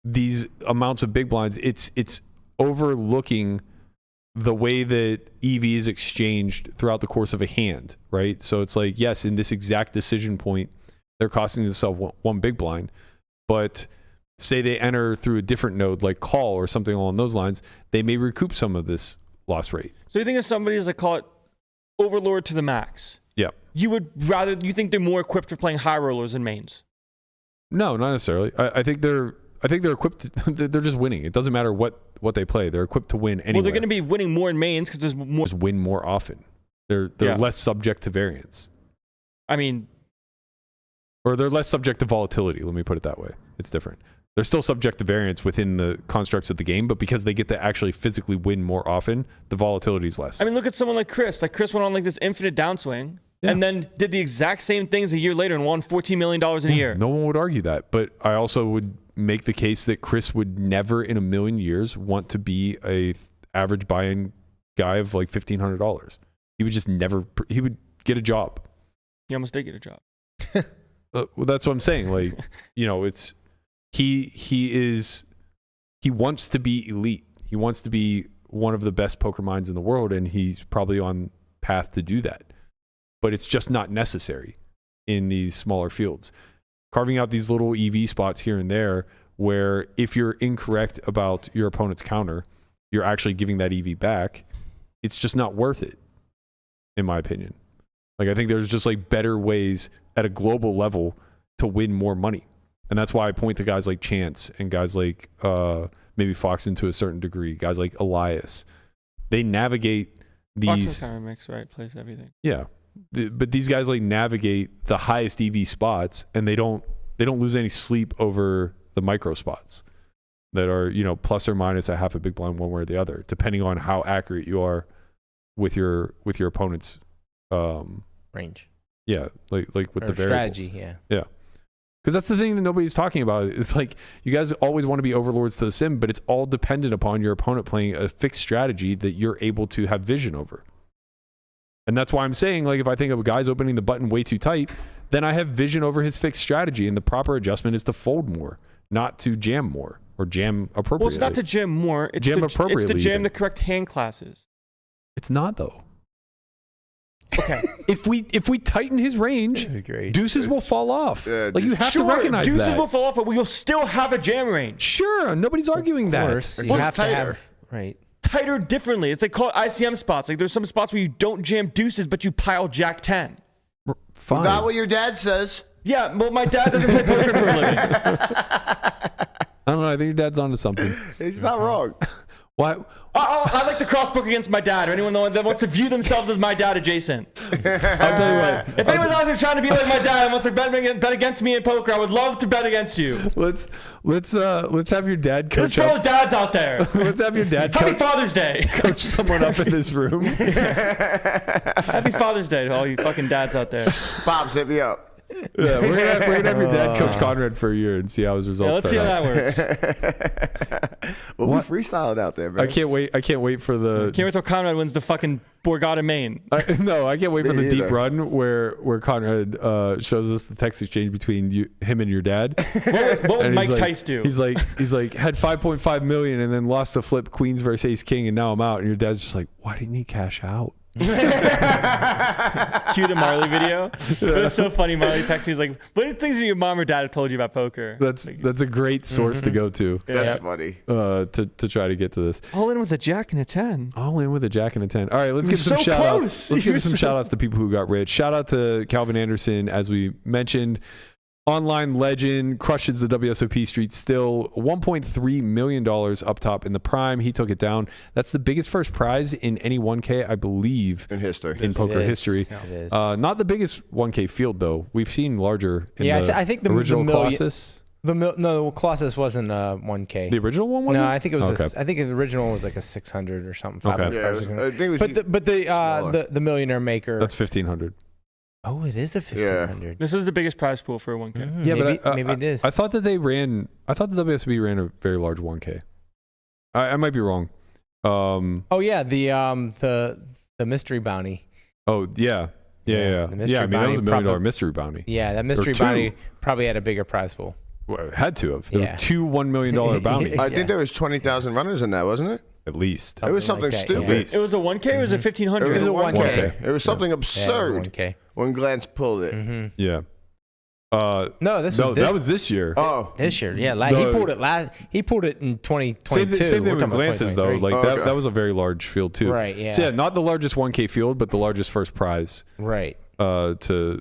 these amounts of big blinds, it's overlooking the way that EV is exchanged throughout the course of a hand, right? So it's like, yes, in this exact decision point, they're costing themselves one big blind, but say they enter through a different node like call or something along those lines, they may recoup some of this loss rate.
So you think if somebody's like call it overlord to the max,
Yeah.
you think they're more equipped for playing high rollers than mains?
No, not necessarily. I think they're equipped. They're just winning. It doesn't matter what they play. They're equipped to win anyway.
Well, they're going to be winning more in mains because there's more.
Just win more often. They're less subject to variance.
I mean,
or they're less subject to volatility. Let me put it that way. It's different. They're still subject to variance within the constructs of the game, but because they get to actually physically win more often, the volatility is less.
I mean, look at someone like Chris. Like Chris went on like this infinite downswing. Yeah. And then did the exact same things a year later and won $14 million in a year.
No one would argue that. But I also would make the case that Chris would never in a million years want to be a average buy-in guy of like $1,500. He would just never, he would get a job.
He almost did get a job.
Well, that's what I'm saying. Like, you know, it's, he wants to be elite. He wants to be one of the best poker minds in the world. And he's probably on path to do that. But it's just not necessary in these smaller fields. Carving out these little EV spots here and there where if you're incorrect about your opponent's counter, you're actually giving that EV back. It's just not worth it, in my opinion. Like, I think there's just like better ways at a global level to win more money. And that's why I point to guys like Chance and guys like maybe Foxen to a certain degree, guys like Elias. They navigate these.
Foxen's kind of mix, right? Plays everything.
Yeah. But these guys like navigate the highest EV spots and they don't lose any sleep over the micro spots that are, you know, plus or minus a half a big blind one way or the other, depending on how accurate you are with your opponent's
range.
Yeah, like with
or
the variables.
strategy, yeah.
Yeah. Because that's the thing that nobody's talking about. It's like you guys always want to be overlords to the sim, but it's all dependent upon your opponent playing a fixed strategy that you're able to have vision over. And that's why I'm saying, like, if I think of a guy's opening the button way too tight, then I have vision over his fixed strategy. And the proper adjustment is to fold more, not to jam more or jam appropriately.
Well, it's not to jam more. It's
jam
to,
appropriately.
It's to jam the correct hand classes.
It's not, though.
Okay.
If we tighten his range, deuces will fall off. Like, you have to recognize
deuces
that.
Deuces will fall off, but we'll still have a jam range.
Sure. Nobody's arguing that.
You have to have, right.
Tighter differently. It's like called ICM spots. Like there's some spots where you don't jam deuces, but you pile Jack 10.
Fine.
Not what your dad says.
Yeah, well, my dad doesn't play poker for a living.
I don't know. I think your dad's onto something.
He's not wrong.
Why?
I like to cross book against my dad or anyone that wants to view themselves as my dad adjacent.
I'll tell you what.
If anyone else is trying to be like my dad and wants to bet against me in poker, I would love to bet against you.
Let's have your dad coach.
There's fellow dads out there.
Let's have your dad
Happy Father's Day.
Coach someone up in this room.
Happy Father's Day to all you fucking dads out there.
Bob's hit me up.
Yeah, we're gonna have your dad coach Conrad for a year and see how his results.
Yeah, let's see how
that
works.
We'll be freestyling out there, man.
I can't wait for the.
Can't wait till Conrad wins the fucking Borgata main.
I can't wait for the deep run where Conrad shows us the text exchange between him and your dad.
What would Mike Tice do?
He's like had 5.5 million and then lost the flip Queens versus Ace King and now I'm out and your dad's just like, why didn't he cash out?
Cue the Marley video. It was so funny. Marley texted me. He's like, "What are the things your mom or dad have told you about poker?"
That's a great source to go to.
That's funny.
To try to get to this.
All in with a jack and a 10.
All in with a jack and a 10. All right, let's give some shout outs. Let's give some shout outs to people who got rich. Shout out to Calvin Anderson, as we mentioned. Online legend, crushes the WSOP street still. $1.3 million up top in the prime. He took it down. That's the biggest first prize in any 1K, I believe.
In history.
In poker history. Not the biggest 1K field, though. We've seen larger in the
I think the
original
million,
Colossus.
No, Colossus wasn't 1K.
The original one was
No,
it?
I think it was.
Okay.
I think the original was like a 600 or something.
Okay.
500
Yeah,
or
I
something.
think it was.
But the Millionaire Maker.
That's 1,500.
Oh, it is a 1,500.
This is the biggest prize pool for a 1K.
Mm,
Yeah,
maybe,
but
maybe it is.
I thought that the WSB ran a very large 1K. I might be wrong.
Oh yeah, the mystery bounty.
Oh yeah.
The mystery
I mean, that was
bounty
$1 million mystery bounty.
Yeah, that mystery
two.
bounty probably had a bigger prize pool.
Well, it had to have. There
Yeah.
were 2 $1 million bounties
I think there was 20,000 runners in that, wasn't it?
at least.
It was something
like that,
stupid.
It was a 1K or was it 1,500?
It was a
1K.
1K. It was something absurd
1K.
when Glance pulled it.
Mm-hmm.
Yeah.
No,
that was this year.
Oh,
this year. Yeah, he pulled it He pulled it in 2022.
Same thing
We're
with
talking about
Glances though.
2023.
Like
Okay.
that was a very large field too.
Right, yeah.
So yeah, not the largest 1K field, but the largest first prize.
Right.
To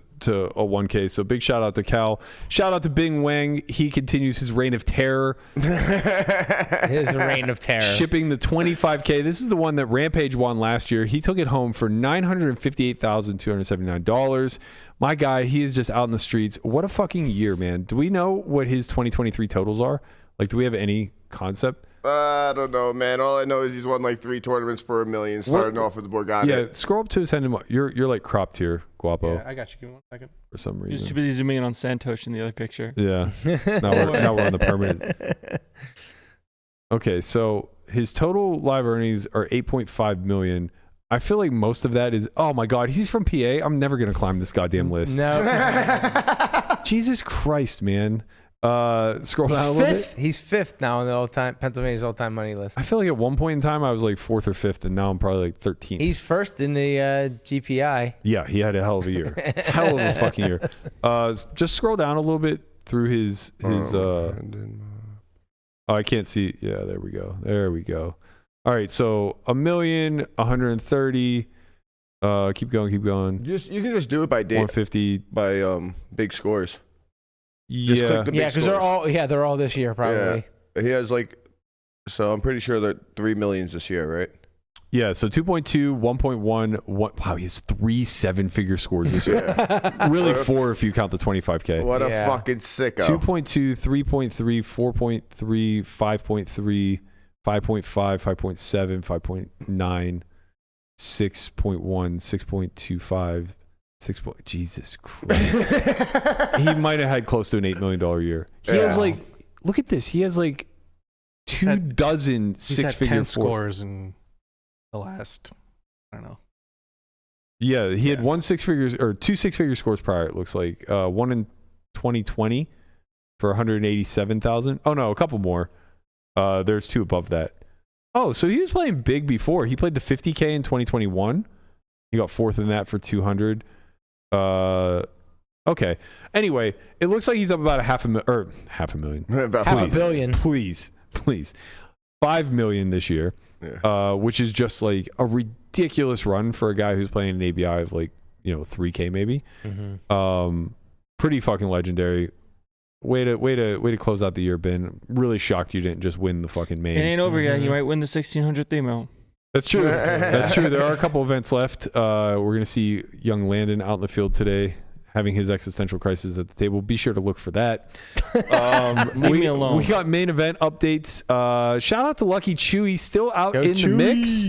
a 1K. So big shout out to Cal. Shout out to Bing Weng. He continues his reign of terror.
It is a reign of terror.
Shipping the 25K. This is the one that Rampage won last year. He took it home for $958,279. My guy, he is just out in the streets. What a fucking year, man. Do we know what his 2023 totals are? Like, do we have any concept?
I don't know, man. All I know is he's won like 3 tournaments for $1 million, starting off with Borgata.
Yeah, scroll up to his hand. You're like cropped here, Guapo,
Yeah, I got you. Give me 1 second.
for some
He was
reason.
too busy zooming in on Santosh in the other picture.
Yeah. Now we're on the permanent. Okay, so his total live earnings are $8.5 million. I feel like most of that is, oh my God, he's from PA. I'm never going to climb this goddamn list.
No.
Jesus Christ, man. Scroll down a little bit.
He's fifth now on the Pennsylvania's all-time money list.
I feel like at one point in time I was like 4th or 5th, and now I'm probably like 13th.
He's first in the GPI.
Yeah, he had a hell of a year. Hell of a fucking year. Just scroll down a little bit through his I can't see. Yeah, there we go. All right, so 1,130,000. Keep going.
You can just do it by date,
150.
by big scores. Just
Yeah.
click the big
Yeah, because they're all this year probably.
Yeah. He has so I'm pretty sure that 3 millions this year, right?
Yeah, so 2.2, 1.1, wow, he has 3 7-figure scores this year. Really 4 if you count the 25K.
What a fucking sicko.
2.2, 3.3, 4.3, 5.3, 5.5, 5.7, 5.9, 6.1, 6.25, 6. Jesus Christ. He might have had close to an $8 million year. He has look at this. He has like 2 dozen
He's had
6-figure
10 scores in the last, I don't know.
Yeah, he had 2 6-figure scores prior. It looks like one in 2020 for 187,000. Oh no, a couple more. There's 2 above that. Oh, so he was playing big before. He played the 50K in 2021. He got 4th in that for 200. Okay. Anyway, it looks like he's up about half a million.
About
Half a billion.
Please. 5 million this year, which is just like a ridiculous run for a guy who's playing an ABI of 3K maybe.
Mm-hmm.
Pretty fucking legendary. Way to close out the year, Ben. Really shocked you didn't just win the fucking main.
It ain't over yet. You might win the 1,600th email.
That's true. That's true. There are a couple events left. We're gonna see young Landon out in the field today, having his existential crisis at the table. Be sure to look for that.
Leave me alone.
We got main event updates. Shout out to Lucky Chewy, still out in the mix.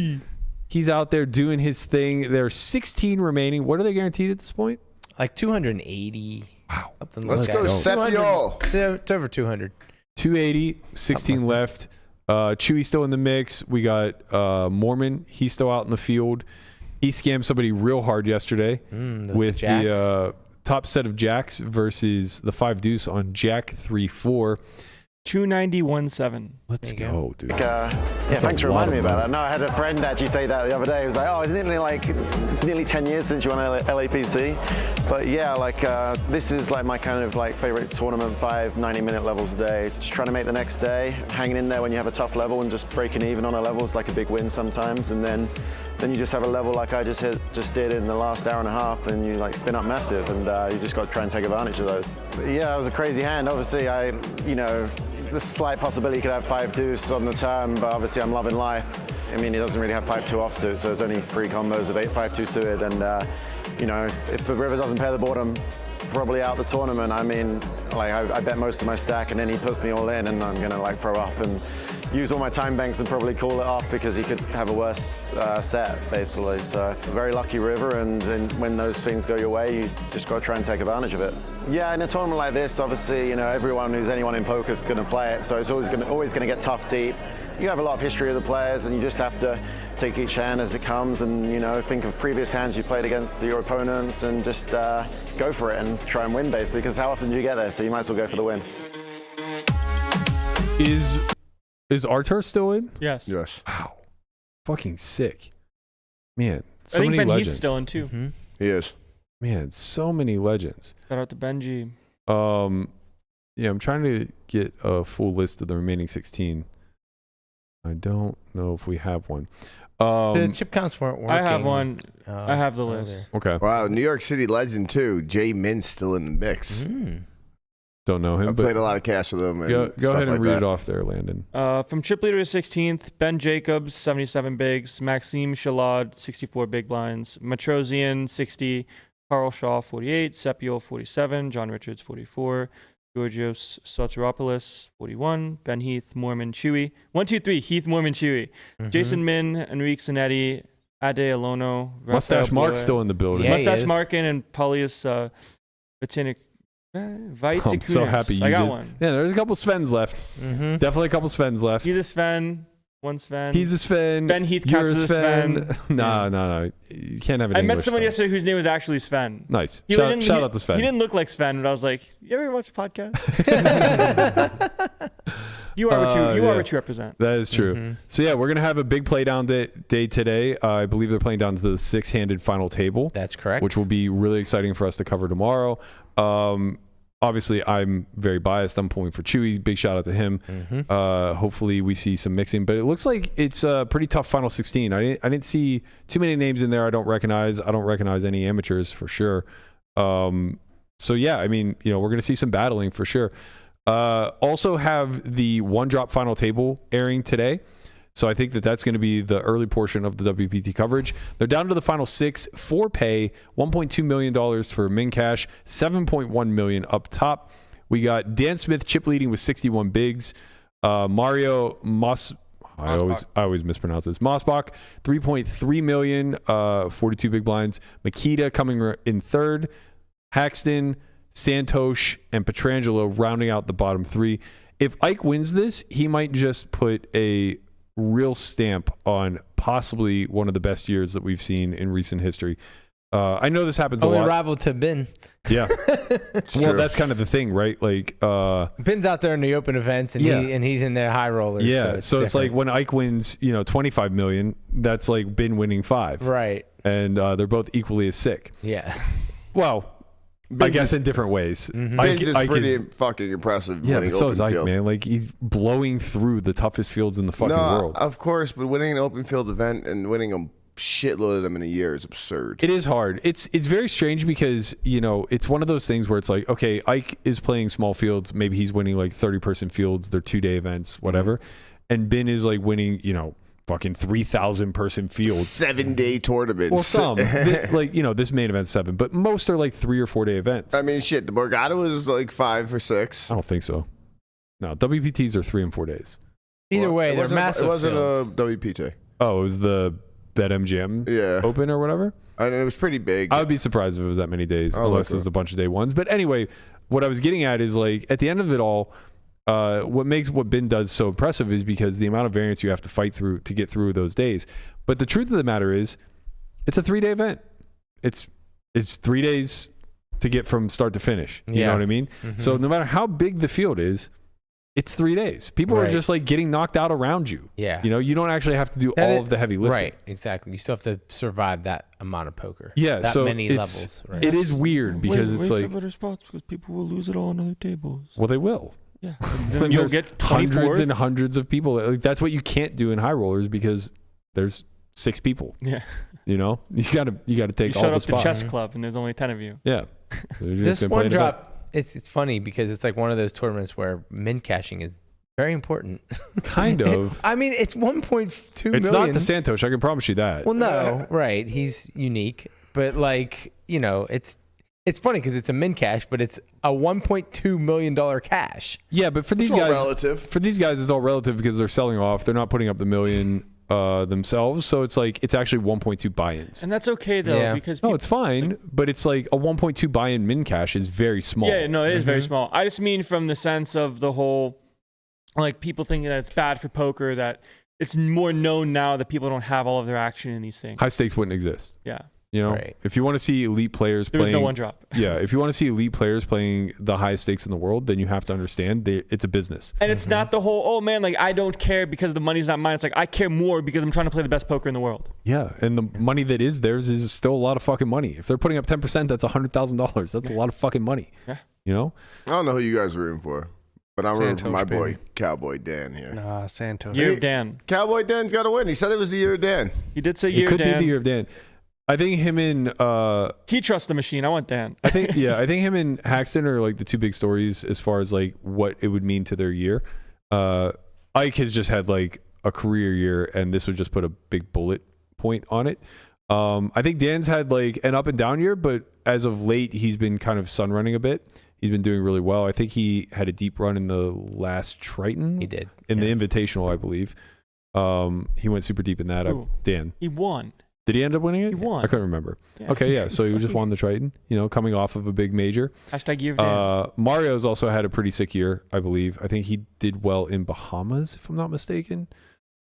He's out there doing his thing. There are 16 remaining. What are they guaranteed at this point?
Like 280.
Wow.
Something
Let's
like
go,
that.
Seppiol.
It's over 200.
280, 16 left. Chewy still in the mix. We got Mormon. He's still out in the field. He scammed somebody real hard yesterday with the top set of jacks versus the 5 deuce on Jack 3-4.
291.7.
Let's go, dude.
Thanks for reminding me about that. No, I had a friend actually say that the other day. He was like, "Oh, isn't it nearly 10 years since you won LAPC?" But yeah, this is my kind of favorite tournament. 5 90-minute levels a day. Just trying to make the next day, hanging in there when you have a tough level, and just breaking even on a level is like a big win sometimes. And then you just have a level like I just did in the last hour and a half, and you spin up massive, and you just got to try and take advantage of those. But yeah, it was a crazy hand. Obviously, there's a slight possibility he could have 5 deuce on the turn, but obviously I'm loving life. I mean, he doesn't really have 5-2 offsuit, so there's only 3 combos of 5-2 suited, and if the river doesn't pair the board, I'm probably out the tournament. I mean, like I bet most of my stack, and then he puts me all in, and I'm gonna like throw up and use all my time banks and probably call it off because he could have a worse set, basically. So very lucky river, and then when those things go your way, you just got to try and take advantage of it. Yeah, in a tournament like this, obviously, you know, everyone who's anyone in poker is going to play it, so it's always going to get tough deep. You have a lot of history of the players, and you just have to take each hand as it comes, and you know, think of previous hands you played against your opponents, and just go for it and try and win, basically. Because how often do you get there? So you might as well go for the win.
Is Artur still in?
Yes.
Wow. Fucking sick. Man, so
I think
many
Ben
legends.
Heath's still in too.
Mm-hmm.
He is.
Man, so many legends.
Shout out to Benji.
Yeah, I'm trying to get a full list of the remaining 16. I don't know if we have one.
The chip counts weren't working.
I have one. I have the list.
Okay.
Wow, New York City legend too. Jay Min's still in the mix.
Don't know him.
I played a lot of cash with him. And
go ahead and
like
read
that.
it off there, Landon.
From chip leader to 16th, Ben Jacobs, 77 bigs, Maxime Chalad, 64 big blinds, Matrosian, 60, Carl Shaw, 48, Sepio, 47, John Richards, 44, Georgios Soteropoulos, 41, Ben Heath, Mormon Chewy, 1, 2, 3, Heath, Mormon Chewy, Jason Min, Enrique Zanetti, Ade Alono,
Mustache Mark's still in the building.
Yeah,
Mustache Markin and Paulius Vitinik.
I'm so happy you
I got
did.
one.
Yeah, there's a couple Svens left. Definitely a couple Svens left.
He's a Sven. One Sven.
He's a Sven.
Ben Heath
You're
counts as a Sven.
No. You can't have an
I met
English
someone
Sven.
yesterday whose name was actually Sven.
Nice.
He
Shout
didn't-
out to Sven.
He didn't look like Sven, but I was like, you ever watch a podcast? You are what you represent.
That is true. So yeah, we're gonna have a big play down day today. I believe they're playing down to the 6-handed final table.
That's correct.
Which will be really exciting for us to cover tomorrow. Obviously, I'm very biased. I'm pulling for Chewy. Big shout out to him. Hopefully, we see some mixing. But it looks like it's a pretty tough final 16. I didn't see too many names in there I don't recognize. I don't recognize any amateurs for sure. So yeah, I mean, you know, we're gonna see some battling for sure. Also have the one drop final table airing today. So I think that's going to be the early portion of the WPT coverage. They're down to the final 6 for pay, $1.2 million for min cash, $7.1 million up top. We got Dan Smith chip leading with 61 bigs. Mario Moss, I always mispronounce this. Mossbach, $3.3 million, 42 big blinds. Makita coming in third. Haxton, Santosh, and Petrangelo rounding out the bottom 3. If Ike wins this, he might just put a real stamp on possibly one of the best years that we've seen in recent history. I know this happens
Only
a lot.
rival to Ben.
Yeah. Well, that's kind of the thing, right? Like
Ben's out there in the open events, and he's in there high rollers.
Yeah. So it's like
different.
when Ike wins, you know, 25 million, that's like Ben winning 5.
Right.
And they're both equally as sick.
Yeah.
Well, I guess in different ways.
Ben's just pretty fucking impressive.
Yeah,
winning
but so
open
is Ike,
field.
man. Like, he's blowing through the toughest fields in the fucking world.
Of course, but winning an open field event and winning a shitload of them in a year is absurd.
It is hard. It's very strange because, you know, it's one of those things where it's like, okay, Ike is playing small fields. Maybe he's winning like 30-person fields. They're 2-day events, whatever. And Ben is like winning, you know, fucking 3,000-person fields.
7-day tournaments.
Well, some. Like, you know, this main event's 7, but most are like 3 or 4 day events.
I mean, shit, the Borgata was like 5 or 6.
I don't think so. No, WPTs are 3 and 4 days.
Either way, they're massive.
It wasn't
fields.
a WPT.
Oh, it was the BetMGM Open or whatever?
And it was pretty big.
I would be surprised if it was that many days,
Oh,
unless
okay.
there's a bunch of day ones. But anyway, what I was getting at is like, at the end of it all, what makes what Ben does so impressive is because the amount of variance you have to fight through to get through those days. But the truth of the matter is, it's a 3-day event. It's 3 days to get from start to finish. You know what I mean? So no matter how big the field is, it's 3 days. People are just like getting knocked out around you.
Yeah.
You know, you don't actually have to do all of the heavy lifting.
Right, exactly. You still have to survive that amount of poker.
Yeah,
that
so
many
it's,
levels. Right.
it is weird because it's like,
better spots because people will lose it all on other tables.
well, they will.
Yeah,
When
you'll
there's
get
hundreds
24th.
and hundreds of people. Like, that's what you can't do in high rollers because there's 6 people.
Yeah,
You know, you gotta take
you
all
shut
the
up the
spots.
chess club and there's only 10 of you.
Yeah, They're just
This
gonna play
one
it up.
drop, it's funny because it's like one of those tournaments where min cashing is very important.
Kind of.
I mean, it's 1.2 million.
It's not the Santosh. I can promise you that.
Well, no, right. He's unique, but like, you know, it's it's funny because it's a min cash, but it's a $1.2 million cash.
Yeah, but for these
It's all
guys,
relative.
it's all relative because they're selling off. They're not putting up the million themselves, so it's like it's actually 1.2 buy-ins.
And that's okay though, because
No, it's fine, but it's like a 1.2 buy-in min cash is very small.
Yeah, no, it is very small. I just mean from the sense of the whole, like people thinking that it's bad for poker, that it's more known now that people don't have all of their action in these things.
High stakes wouldn't exist.
Yeah.
You know, if you want to see elite players
There's
playing,
no one drop.
Yeah, if you want to see elite players playing the highest stakes in the world, then you have to understand it's a business.
And it's not the whole, oh man, like I don't care because the money's not mine. It's like I care more because I'm trying to play the best poker in the world.
Yeah, and the money that is theirs is still a lot of fucking money. If they're putting up 10%, that's $100,000. That's a lot of fucking money.
Yeah.
You know?
I don't know who you guys are rooting for, but I'm rooting for
Santos,
my boy,
baby.
Cowboy Dan here.
Nah, Santos.
Year of Dan.
Cowboy Dan's got to win. He said it was the year of Dan.
He did say
It
year of
could
Dan.
be the year of Dan. I think him and
He trusts the machine. I want Dan.
I think him and Haxton are like the two big stories as far as like what it would mean to their year. Ike has just had like a career year, and this would just put a big bullet point on it. I think Dan's had like an up and down year, but as of late, he's been kind of sun running a bit. He's been doing really well. I think he had a deep run in the last Triton.
He did.
In the Invitational, I believe. He went super deep in that.
Ooh.
Dan.
He won.
Did he end up winning it?
He won.
I couldn't remember.
Yeah.
Okay, yeah. So he just won the Triton, you know, coming off of a big major.
Hashtag year of Dan.
Mario's also had a pretty sick year, I believe. I think he did well in Bahamas, if I'm not mistaken.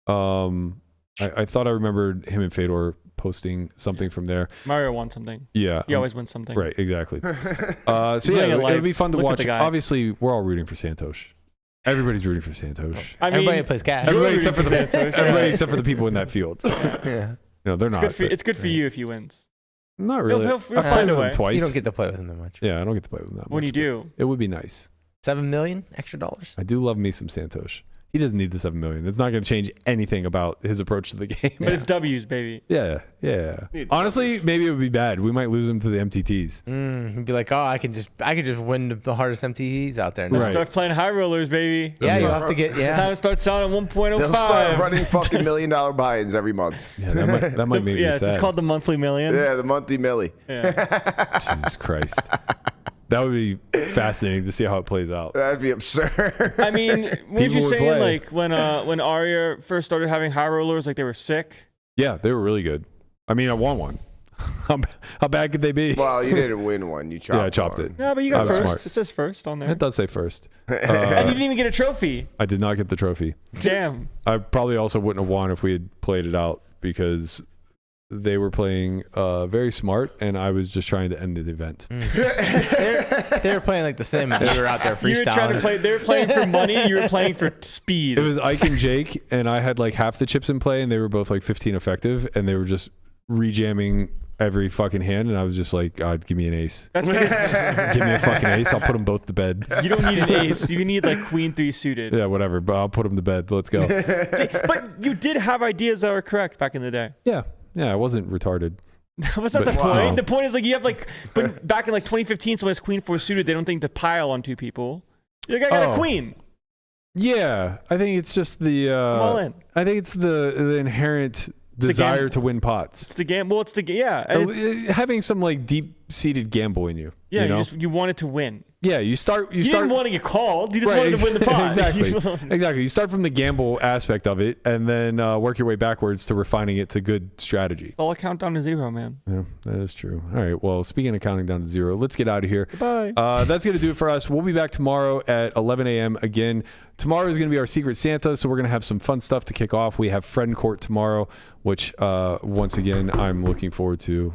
I thought I remembered him and Fedor posting something from there.
Mario won something.
Yeah.
He always wins something.
Right, exactly. So yeah,
living a
it would be
life.
fun to
Look at
watch.
the guy.
Obviously, we're all rooting for Santos. Everybody's rooting for Santos.
I mean,
Everybody plays cash.
Everybody except for
Santos,
everybody
yeah.
except for the people in that field.
Yeah.
No, they're
It's
not.
good for,
but-
it's good for you if he wins.
Not really.
He'll
I've
find
played
a
with
way.
him twice.
You don't get to play with him that much.
Yeah, I don't get to play with him that much.
When you
but
do.
it would be nice.
$7 million extra dollars.
I do love me some Santos. He doesn't need the $7 million. It's not going to change anything about his approach to the game.
But it's W's, baby.
Yeah. Honestly, maybe it would be bad. We might lose him to the MTTs.
He'd be like, oh, I can just win the hardest MTTs out there. now.
Right.
Start playing high rollers, baby.
Yeah, you have to get
Time to start selling at 1.05.
They'll start running fucking $1 million buy-ins every month.
Yeah, that might make me
Yeah,
sad.
it's called the monthly million.
Yeah, the monthly millie.
Yeah.
Jesus Christ. That would be fascinating to see how it plays out.
That'd be absurd.
I mean, what
People
you
would
saying
play.
like when Arya first started having high rollers, like they were sick?
Yeah, they were really good. I mean, I won one. How bad could they be?
Well, you didn't win one. You chopped
Yeah, I chopped
one.
it.
Yeah, but you
I
got
was
first.
smart.
It says first on there.
It does say first.
And you didn't even get a trophy.
I did not get the trophy.
Damn.
I probably also wouldn't have won if we had played it out because they were playing very smart and I was just trying to end the event.
They were playing like the Sim. And we were out there
You were trying to
freestyling.
play. They were playing for money. You were playing for speed.
It was Ike and Jake, and I had like half the chips in play, and they were both like 15 effective, and they were just rejamming every fucking hand, and I was just like, God, give me an ace.
That's because
Give me a fucking ace. I'll put them both to bed.
you don't need an ace. You need like queen 3 suited.
Yeah, whatever, but I'll put them to bed. Let's go.
But you did have ideas that were correct back in the day.
Yeah, I wasn't retarded.
That's not
But-
the point.
Wow.
The point is like you have like, but back in like 2015, someone has queen 4 suited. They don't think to pile on 2 people. You're like, I got
Oh.
a queen.
Yeah, I think it's just the.
I'm all in.
I think it's the inherent
the
desire
game.
to win pots.
It's the game. Well, it's the yeah. and it's-
Having some like deep-seated gamble in you.
Yeah,
you know?
you wanted to win.
Yeah, you start.
You didn't want to get called. You just wanted to win the pot.
Exactly. You start from the gamble aspect of it, and then work your way backwards to refining it to good strategy.
All count down to 0, man.
Yeah, that is true. All right. Well, speaking of counting down to 0, let's get out of here.
Bye.
That's going to do it for us. We'll be back tomorrow at 11 a.m. again. Tomorrow is going to be our Secret Santa, so we're going to have some fun stuff to kick off. We have Friend Court tomorrow, which once again I'm looking forward to.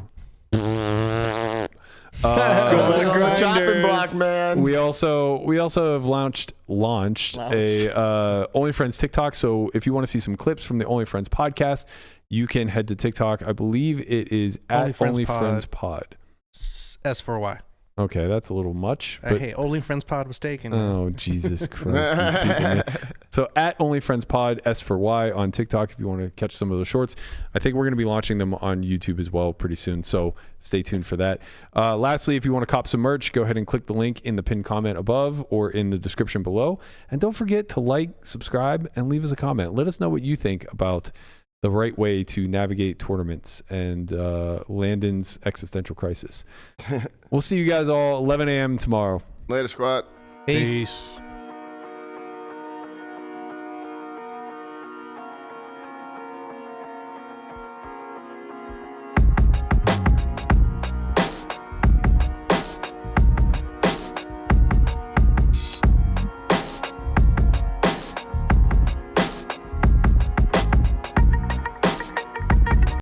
Chopping block, man.
We also have launched a Only Friends TikTok. So if you want to see some clips from the Only Friends podcast, you can head to TikTok. I believe it is at Only Friends Pod.
S4Y.
Okay, that's a little much. But,
Hey, Only Friends Pod was taken.
oh, Jesus Christ. These people, man. So at Only Friends Pod, S4Y on TikTok if you want to catch some of those shorts. I think we're going to be launching them on YouTube as well pretty soon, so stay tuned for that. Lastly, if you want to cop some merch, go ahead and click the link in the pinned comment above or in the description below. And don't forget to like, subscribe, and leave us a comment. Let us know what you think about the right way to navigate tournaments and Landon's existential crisis. We'll see you guys all 11 a.m. tomorrow.
Later, squad.
Peace.
Peace.